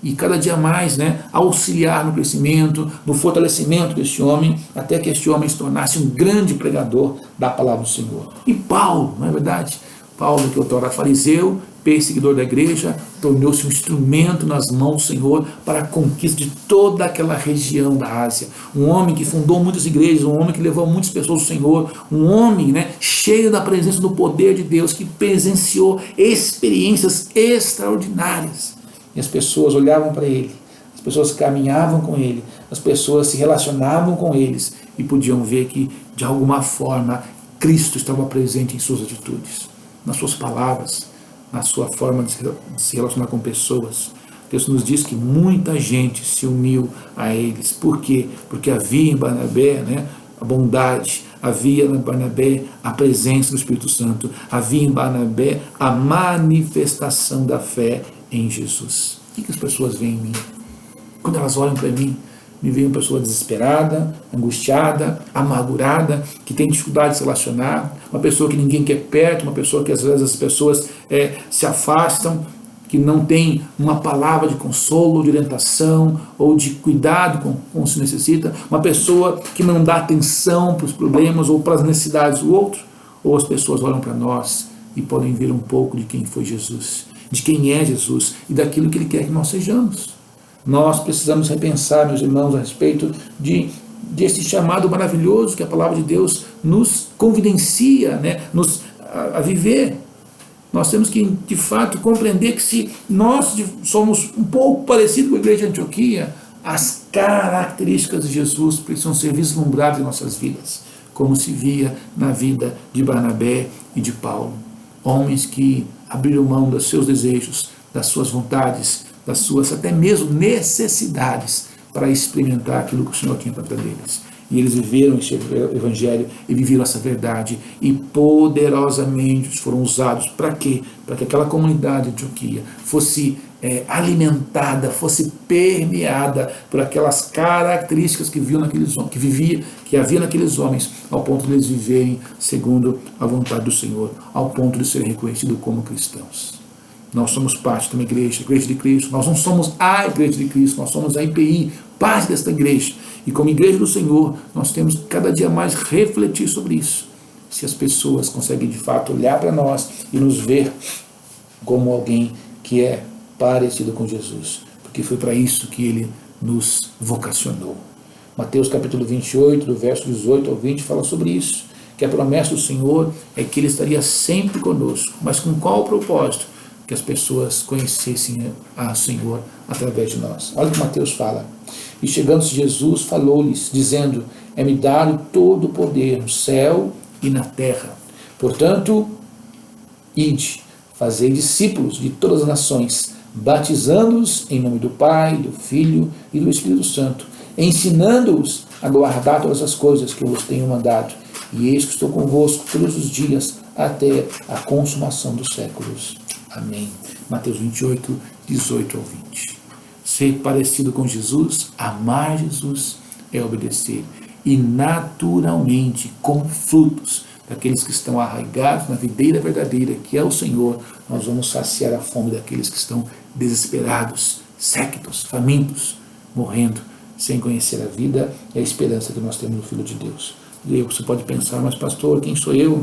e cada dia mais, né, auxiliar no crescimento, no fortalecimento deste homem, até que este homem se tornasse um grande pregador da palavra do Senhor. E Paulo, não é verdade? Paulo, que outrora fariseu, perseguidor da igreja, tornou-se um instrumento nas mãos do Senhor para a conquista de toda aquela região da Ásia. Um homem que fundou muitas igrejas, um homem que levou muitas pessoas ao Senhor, um homem, né, cheio da presença do poder de Deus, que presenciou experiências extraordinárias. E as pessoas olhavam para ele, as pessoas caminhavam com ele, as pessoas se relacionavam com eles e podiam ver que, de alguma forma, Cristo estava presente em suas atitudes, nas suas palavras, na sua forma de se relacionar com pessoas. Deus nos diz que muita gente se uniu a eles. Por quê? Porque havia em Barnabé, né, a bondade, havia em Barnabé a presença do Espírito Santo, havia em Barnabé a manifestação da fé em Jesus. O que as pessoas veem em mim? Quando elas olham para mim, me veem uma pessoa desesperada, angustiada, amargurada, que tem dificuldade de se relacionar, uma pessoa que ninguém quer perto, uma pessoa que às vezes as pessoas se afastam, que não tem uma palavra de consolo, de orientação ou de cuidado com se necessita, uma pessoa que não dá atenção para os problemas ou para as necessidades do outro, ou as pessoas olham para nós e podem ver um pouco de quem foi Jesus, de quem é Jesus e daquilo que Ele quer que nós sejamos. Nós precisamos repensar, meus irmãos, a respeito desse chamado maravilhoso que a palavra de Deus nos convidencia, né, a viver. Nós temos que, de fato, compreender que se nós somos um pouco parecidos com a igreja de Antioquia, as características de Jesus precisam ser vislumbradas em nossas vidas, como se via na vida de Barnabé e de Paulo. Homens que abriram mão dos seus desejos, das suas vontades, das suas até mesmo necessidades para experimentar aquilo que o Senhor tinha para deles. E eles viveram esse evangelho e viveram essa verdade. E poderosamente foram usados para quê? Para que aquela comunidade de Antioquia fosse alimentada, fosse permeada por aquelas características que havia naqueles homens, ao ponto de eles viverem segundo a vontade do Senhor, ao ponto de serem reconhecidos como cristãos. Nós somos parte de uma igreja, a Igreja de Cristo. Nós não somos a Igreja de Cristo, nós somos a IPI, parte desta igreja. E como igreja do Senhor, nós temos cada dia mais refletir sobre isso. Se as pessoas conseguem de fato olhar para nós e nos ver como alguém que é parecido com Jesus, porque foi para isso que ele nos vocacionou. Mateus capítulo 28, do verso 18 ao 20, fala sobre isso, que a promessa do Senhor é que ele estaria sempre conosco. Mas com qual propósito? Que as pessoas conhecessem a Senhor através de nós. Olha o que Mateus fala. E chegando-se Jesus, falou-lhes, dizendo, é-me dado todo o poder no céu e na terra. Portanto, ide, fazei discípulos de todas as nações, batizando-os em nome do Pai, do Filho e do Espírito Santo, ensinando-os a guardar todas as coisas que eu vos tenho mandado. E eis que estou convosco todos os dias, até a consumação dos séculos. Amém. Mateus 28, 18 ao 20. Ser parecido com Jesus, amar Jesus, é obedecer. E naturalmente, com frutos daqueles que estão arraigados na videira verdadeira, que é o Senhor, nós vamos saciar a fome daqueles que estão desesperados, séquitos, famintos, morrendo, sem conhecer a vida e a esperança que nós temos no Filho de Deus. E aí você pode pensar, mas pastor, quem sou eu,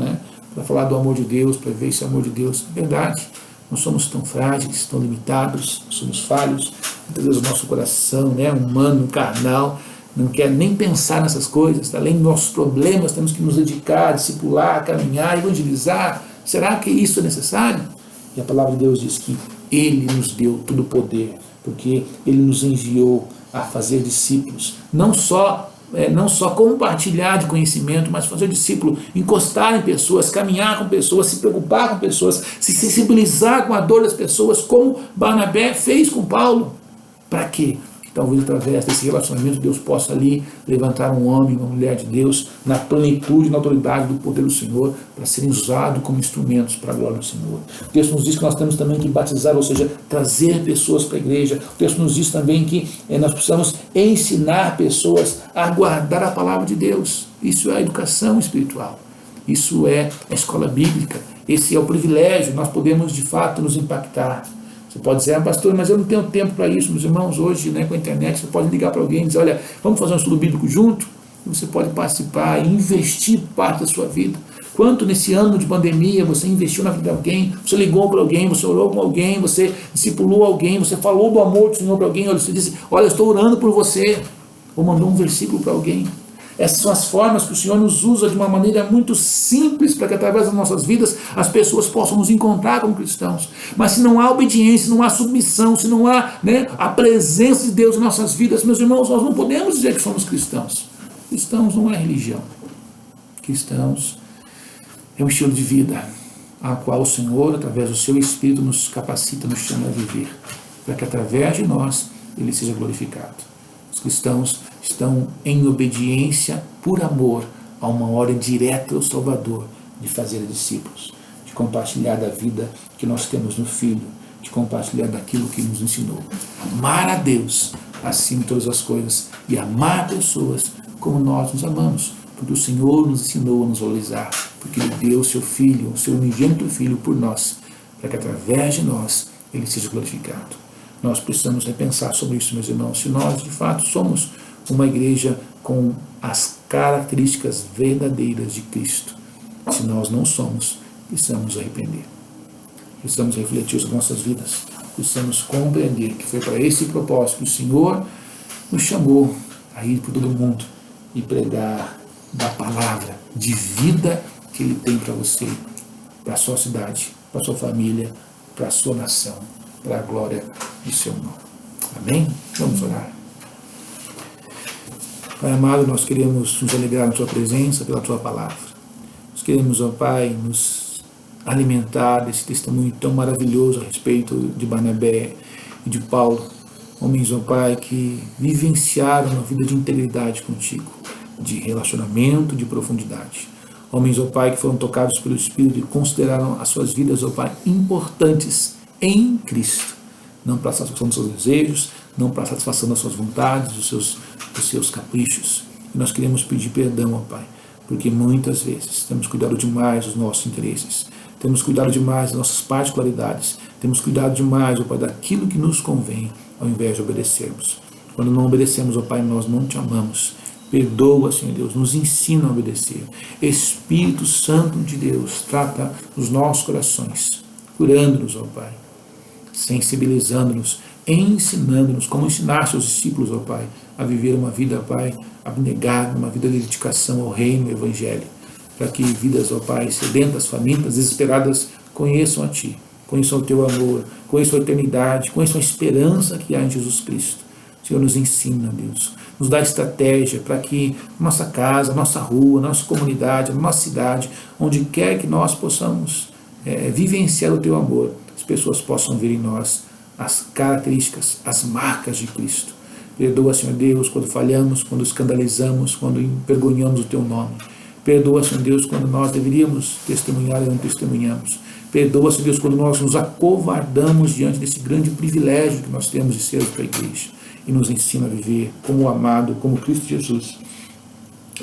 para falar do amor de Deus, para ver esse amor de Deus? É verdade, nós somos tão frágeis, tão limitados, somos falhos, muitas vezes o nosso coração, humano, carnal, não quer nem pensar nessas coisas. Além dos nossos problemas, temos que nos dedicar, discipular, caminhar, evangelizar. Será que isso é necessário? E a palavra de Deus diz que Ele nos deu todo o poder, porque Ele nos enviou a fazer discípulos, não só compartilhar de conhecimento, mas fazer discípulo, encostar em pessoas, caminhar com pessoas, se preocupar com pessoas, se sensibilizar com a dor das pessoas, como Barnabé fez com Paulo. Para quê? Talvez através desse relacionamento Deus possa ali levantar um homem, uma mulher de Deus na plenitude, na autoridade do poder do Senhor, para serem usados como instrumentos para a glória do Senhor. O texto nos diz que nós temos também que batizar, ou seja, trazer pessoas para a igreja. O texto nos diz também que nós precisamos ensinar pessoas a guardar a palavra de Deus. Isso é a educação espiritual. Isso é a escola bíblica. Esse é o privilégio. Nós podemos de fato nos impactar. Você pode dizer, pastor, mas eu não tenho tempo para isso. Meus irmãos, hoje com a internet, você pode ligar para alguém e dizer, olha, vamos fazer um estudo bíblico junto? E você pode participar e investir parte da sua vida. Quanto nesse ano de pandemia você investiu na vida de alguém, você ligou para alguém, você orou com alguém, você discipulou alguém, você falou do amor do Senhor para alguém, olha, você disse, olha, eu estou orando por você, ou mandou um versículo para alguém. Essas são as formas que o Senhor nos usa de uma maneira muito simples para que através das nossas vidas as pessoas possam nos encontrar como cristãos. Mas se não há obediência, se não há submissão, se não há a presença de Deus em nossas vidas, meus irmãos, nós não podemos dizer que somos cristãos. Cristãos não é religião. Cristãos é um estilo de vida a qual o Senhor, através do seu Espírito, nos capacita, nos chama a viver, para que através de nós Ele seja glorificado. Os cristãos estão em obediência por amor a uma ordem direta ao Salvador de fazer discípulos, de compartilhar da vida que nós temos no Filho, de compartilhar daquilo que nos ensinou. Amar a Deus acima de todas as coisas e amar pessoas como nós nos amamos, porque o Senhor nos ensinou a nos valorizar, porque Ele deu o seu Filho, o seu unigênito Filho por nós, para que através de nós Ele seja glorificado. Nós precisamos repensar sobre isso, meus irmãos, se nós de fato somos uma igreja com as características verdadeiras de Cristo. Se nós não somos, precisamos nos arrepender. Precisamos refletir sobre nossas vidas. Precisamos compreender que foi para esse propósito que o Senhor nos chamou a ir por todo o mundo e pregar da palavra de vida que Ele tem para você, para a sua cidade, para a sua família, para a sua nação, para a glória do seu nome. Amém? Vamos orar. Pai amado, nós queremos nos alegrar na Tua presença, pela Tua palavra. Nós queremos, ó Pai, nos alimentar desse testemunho tão maravilhoso a respeito de Barnabé e de Paulo. Homens, ó Pai, que vivenciaram uma vida de integridade contigo. de relacionamento, de profundidade. Homens, ó Pai, que foram tocados pelo Espírito e consideraram as suas vidas, ó Pai, importantes em Cristo. Não para a satisfação dos seus desejos, não para a satisfação das suas vontades, dos seus caprichos. E nós queremos pedir perdão, ó Pai, porque muitas vezes temos cuidado demais dos nossos interesses, temos cuidado demais das nossas particularidades, temos cuidado demais, ó Pai, daquilo que nos convém, ao invés de obedecermos. Quando não obedecemos, ó Pai, nós não te amamos. Perdoa, Senhor Deus, nos ensina a obedecer. Espírito Santo de Deus, trata os nossos corações, curando-nos, ó Pai, sensibilizando-nos, ensinando-nos, como ensinaste aos discípulos, ó Pai, a viver uma vida, Pai, abnegada, uma vida de dedicação ao reino e ao evangelho, para que vidas, ó Pai, sedentas, famintas, desesperadas, conheçam a Ti, conheçam o Teu amor, conheçam a eternidade, conheçam a esperança que há em Jesus Cristo. Senhor, nos ensina, Deus, nos dá estratégia para que nossa casa, nossa rua, nossa comunidade, nossa cidade, onde quer que nós possamos vivenciar o Teu amor, as pessoas possam ver em nós as características, as marcas de Cristo. Perdoa, Senhor Deus, quando falhamos, quando escandalizamos, quando envergonhamos o Teu nome. Perdoa, Senhor Deus, quando nós deveríamos testemunhar e não testemunhamos. Perdoa, Senhor Deus, quando nós nos acovardamos diante desse grande privilégio que nós temos de ser a Tua igreja. E nos ensina a viver como o amado, como Cristo Jesus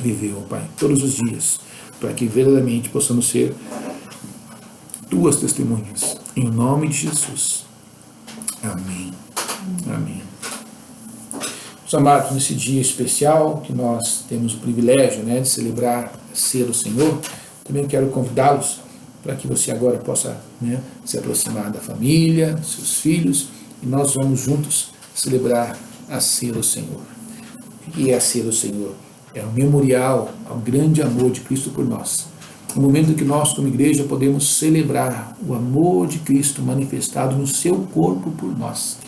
viveu, Pai, todos os dias, para que verdadeiramente possamos ser Tuas testemunhas. Em nome de Jesus. Amém. Amém. Meus amados, nesse dia especial que nós temos o privilégio, de celebrar ser o Senhor, também quero convidá-los para que você agora possa se aproximar da família, dos seus filhos, e nós vamos juntos celebrar a ser o Senhor. O que é ser o Senhor? É um memorial ao grande amor de Cristo por nós. No momento em que nós, como igreja, podemos celebrar o amor de Cristo manifestado no seu corpo por nós.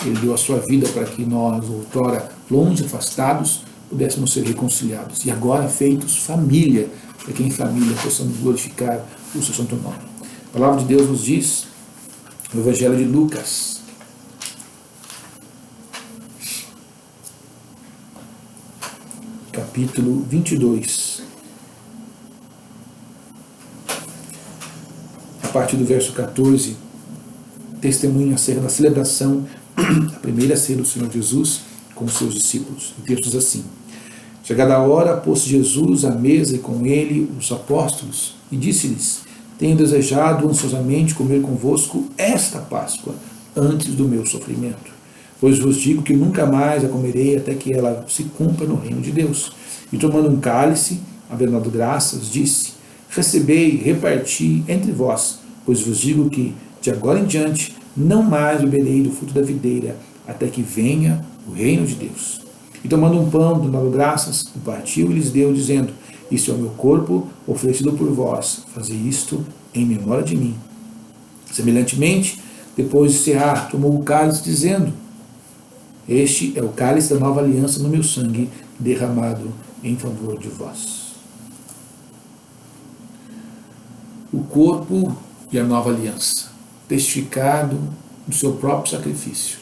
Ele deu a sua vida para que nós, outrora longe, afastados, pudéssemos ser reconciliados. E agora feitos família, para que em família possamos glorificar o seu santo nome. A palavra de Deus nos diz, no Evangelho de Lucas, capítulo 22, a partir do verso 14, testemunha acerca da celebração, a primeira ceia do Senhor Jesus com os seus discípulos. O texto diz assim: chegada a hora, pôs-se Jesus à mesa e com ele os apóstolos, e disse-lhes: tenho desejado ansiosamente comer convosco esta Páscoa, antes do meu sofrimento. Pois vos digo que nunca mais a comerei até que ela se cumpra no reino de Deus. E tomando um cálice, havendo dado graças, disse: recebei, reparti entre vós, pois vos digo que, de agora em diante, não mais beberei do fruto da videira, até que venha o reino de Deus. E tomando um pão, dando graças, o partiu e lhes deu, dizendo: isto é o meu corpo, oferecido por vós, fazei isto em memória de mim. Semelhantemente, depois de encerrar, tomou o cálice, dizendo: este é o cálice da nova aliança no meu sangue, derramado em favor de vós. O corpo e a nova aliança, testificado no seu próprio sacrifício.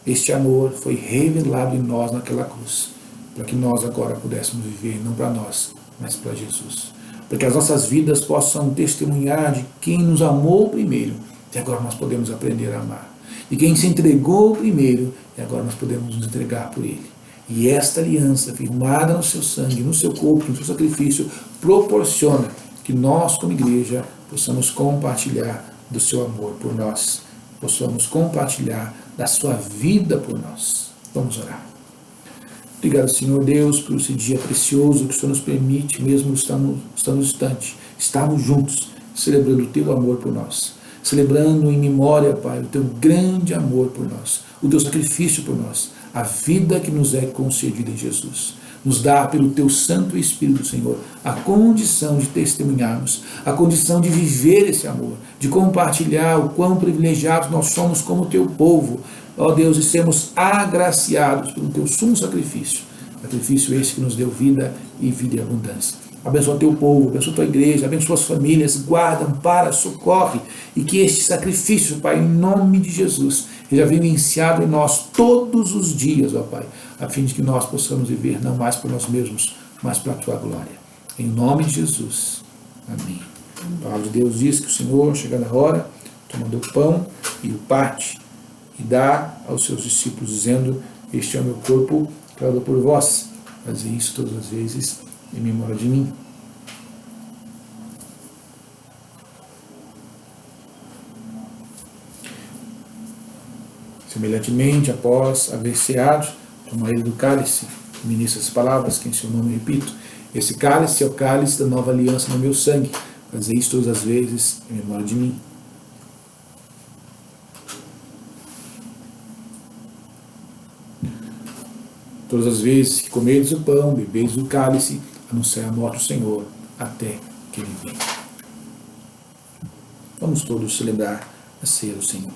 Este amor foi revelado em nós naquela cruz, para que nós agora pudéssemos viver, não para nós, mas para Jesus. Para que as nossas vidas possam testemunhar de quem nos amou primeiro, e agora nós podemos aprender a amar. E quem se entregou primeiro, e agora nós podemos nos entregar por Ele. E esta aliança, firmada no seu sangue, no seu corpo, no seu sacrifício, proporciona que nós, como igreja, possamos compartilhar do seu amor por nós, possamos compartilhar da sua vida por nós. Vamos orar. Obrigado, Senhor Deus, por esse dia precioso que o Senhor nos permite, mesmo estando distante, estarmos juntos, celebrando o teu amor por nós. Celebrando em memória, Pai, o teu grande amor por nós, o teu sacrifício por nós, a vida que nos é concedida em Jesus. Nos dá pelo teu Santo Espírito, Senhor, a condição de testemunharmos, a condição de viver esse amor, de compartilhar o quão privilegiados nós somos como teu povo, ó Deus, e sermos agraciados pelo teu sumo sacrifício esse que nos deu vida e vida em abundância. Abençoa teu povo, abençoa tua igreja, abençoa as famílias, guarda, ampara, socorre, e que este sacrifício, Pai, em nome de Jesus, seja vivenciado em nós todos os dias, ó Pai, a fim de que nós possamos viver não mais por nós mesmos, mas para a tua glória. Em nome de Jesus. Amém. A palavra de Deus diz que o Senhor, chegando a hora, tomando o pão e o parte, e dá aos seus discípulos, dizendo: este é o meu corpo, que é dado por vós. Fazei isso todas as vezes em memória de mim. Semelhantemente, após haver ceado, toma ele do cálice, ministra as palavras, que em seu nome repito: esse cálice é o cálice da nova aliança no meu sangue. Fazei isso todas as vezes em memória de mim. Todas as vezes que comerdes o pão, bebeis do cálice, anunciai a morte do Senhor, até que ele venha. Vamos todos celebrar a ceia do Senhor.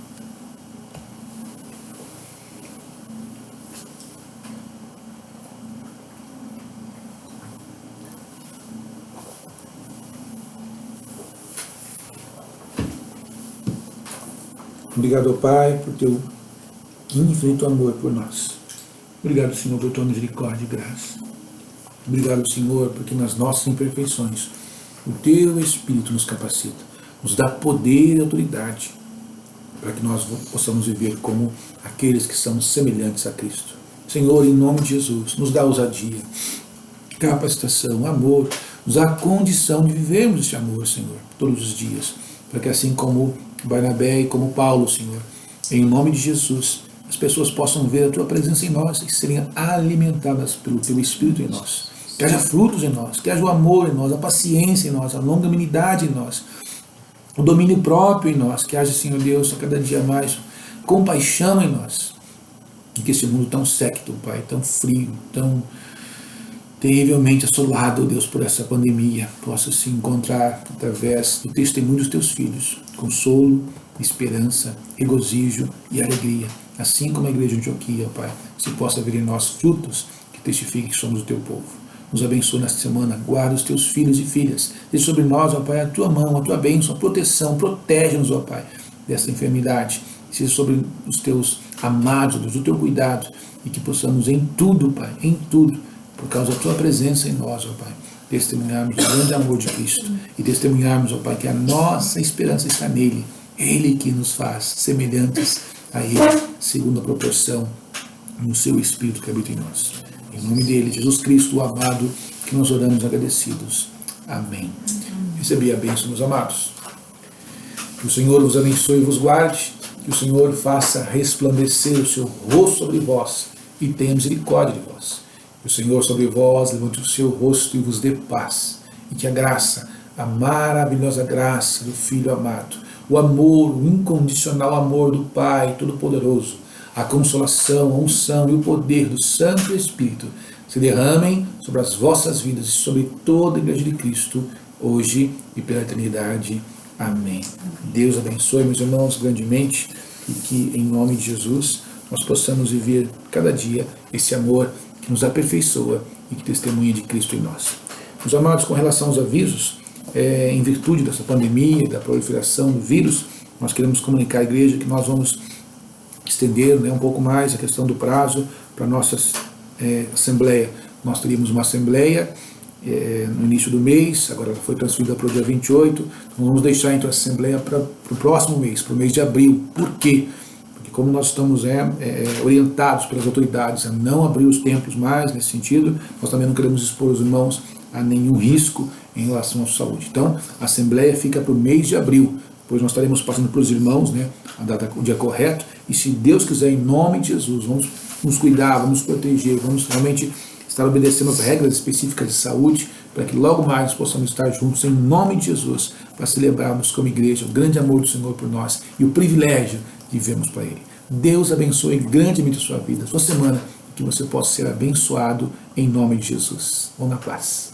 Obrigado, Pai, por teu infinito amor por nós. Obrigado, Senhor, por tua misericórdia e graça. Obrigado, Senhor, porque nas nossas imperfeições o teu Espírito nos capacita, nos dá poder e autoridade para que nós possamos viver como aqueles que são semelhantes a Cristo. Senhor, em nome de Jesus, nos dá ousadia, capacitação, amor, nos dá a condição de vivermos esse amor, Senhor, todos os dias, para que assim como Barnabé e como Paulo, Senhor, em nome de Jesus, as pessoas possam ver a tua presença em nós e serem alimentadas pelo teu Espírito em nós. Que haja frutos em nós, que haja o amor em nós, a paciência em nós, a longanimidade em nós, o domínio próprio em nós, que haja, Senhor Deus, a cada dia mais compaixão em nós. E que esse mundo tão séquito, Pai, tão frio, tão terrivelmente assolado, Deus, por essa pandemia, possa se encontrar através do testemunho dos teus filhos, consolo, esperança, regozijo e alegria. Assim como a igreja de Antioquia, Pai, se possa ver em nós frutos que testifiquem que somos o teu povo. Nos abençoa nesta semana, guarda os teus filhos e filhas. Deixa sobre nós, ó Pai, a tua mão, a tua bênção, a proteção. Protege-nos, ó Pai, dessa enfermidade. Seja sobre os teus amados, Deus, o teu cuidado. E que possamos em tudo, Pai, em tudo, por causa da tua presença em nós, ó Pai, testemunharmos o grande amor de Cristo. E testemunharmos, ó Pai, que a nossa esperança está nele. Ele que nos faz semelhantes a Ele, segundo a proporção no seu Espírito que habita em nós. Em nome dele, Jesus Cristo, o amado, que nós oramos agradecidos. Amém. Recebi a bênção, meus amados. Que o Senhor vos abençoe e vos guarde, que o Senhor faça resplandecer o seu rosto sobre vós e tenha misericórdia de vós. Que o Senhor sobre vós levante o seu rosto e vos dê paz. E que a graça, a maravilhosa graça do Filho amado, o amor, o incondicional amor do Pai Todo-Poderoso, a consolação, a unção e o poder do Santo Espírito se derramem sobre as vossas vidas e sobre toda a Igreja de Cristo, hoje e pela eternidade. Amém. Deus abençoe, meus irmãos, grandemente, e que, em nome de Jesus, nós possamos viver cada dia esse amor que nos aperfeiçoa e que testemunha de Cristo em nós. Meus amados, com relação aos avisos, em virtude dessa pandemia, da proliferação do vírus, nós queremos comunicar à igreja que nós vamos estender um pouco mais a questão do prazo para a nossa assembleia. Nós teríamos uma assembleia no início do mês, agora ela foi transferida para o dia 28, então vamos deixar então a assembleia para o próximo mês, para o mês de abril. Por quê? Porque como nós estamos orientados pelas autoridades a não abrir os templos mais nesse sentido, nós também não queremos expor os irmãos a nenhum risco em relação à saúde. Então, a Assembleia fica para o mês de abril, pois nós estaremos passando para os irmãos, a data, o dia correto, e se Deus quiser, em nome de Jesus, vamos nos cuidar, vamos nos proteger, vamos realmente estar obedecendo as regras específicas de saúde, para que logo mais nós possamos estar juntos, em nome de Jesus, para celebrarmos como igreja o grande amor do Senhor por nós e o privilégio de vivermos para Ele. Deus abençoe grandemente a sua vida, a sua semana, que você possa ser abençoado em nome de Jesus. Vamos na paz.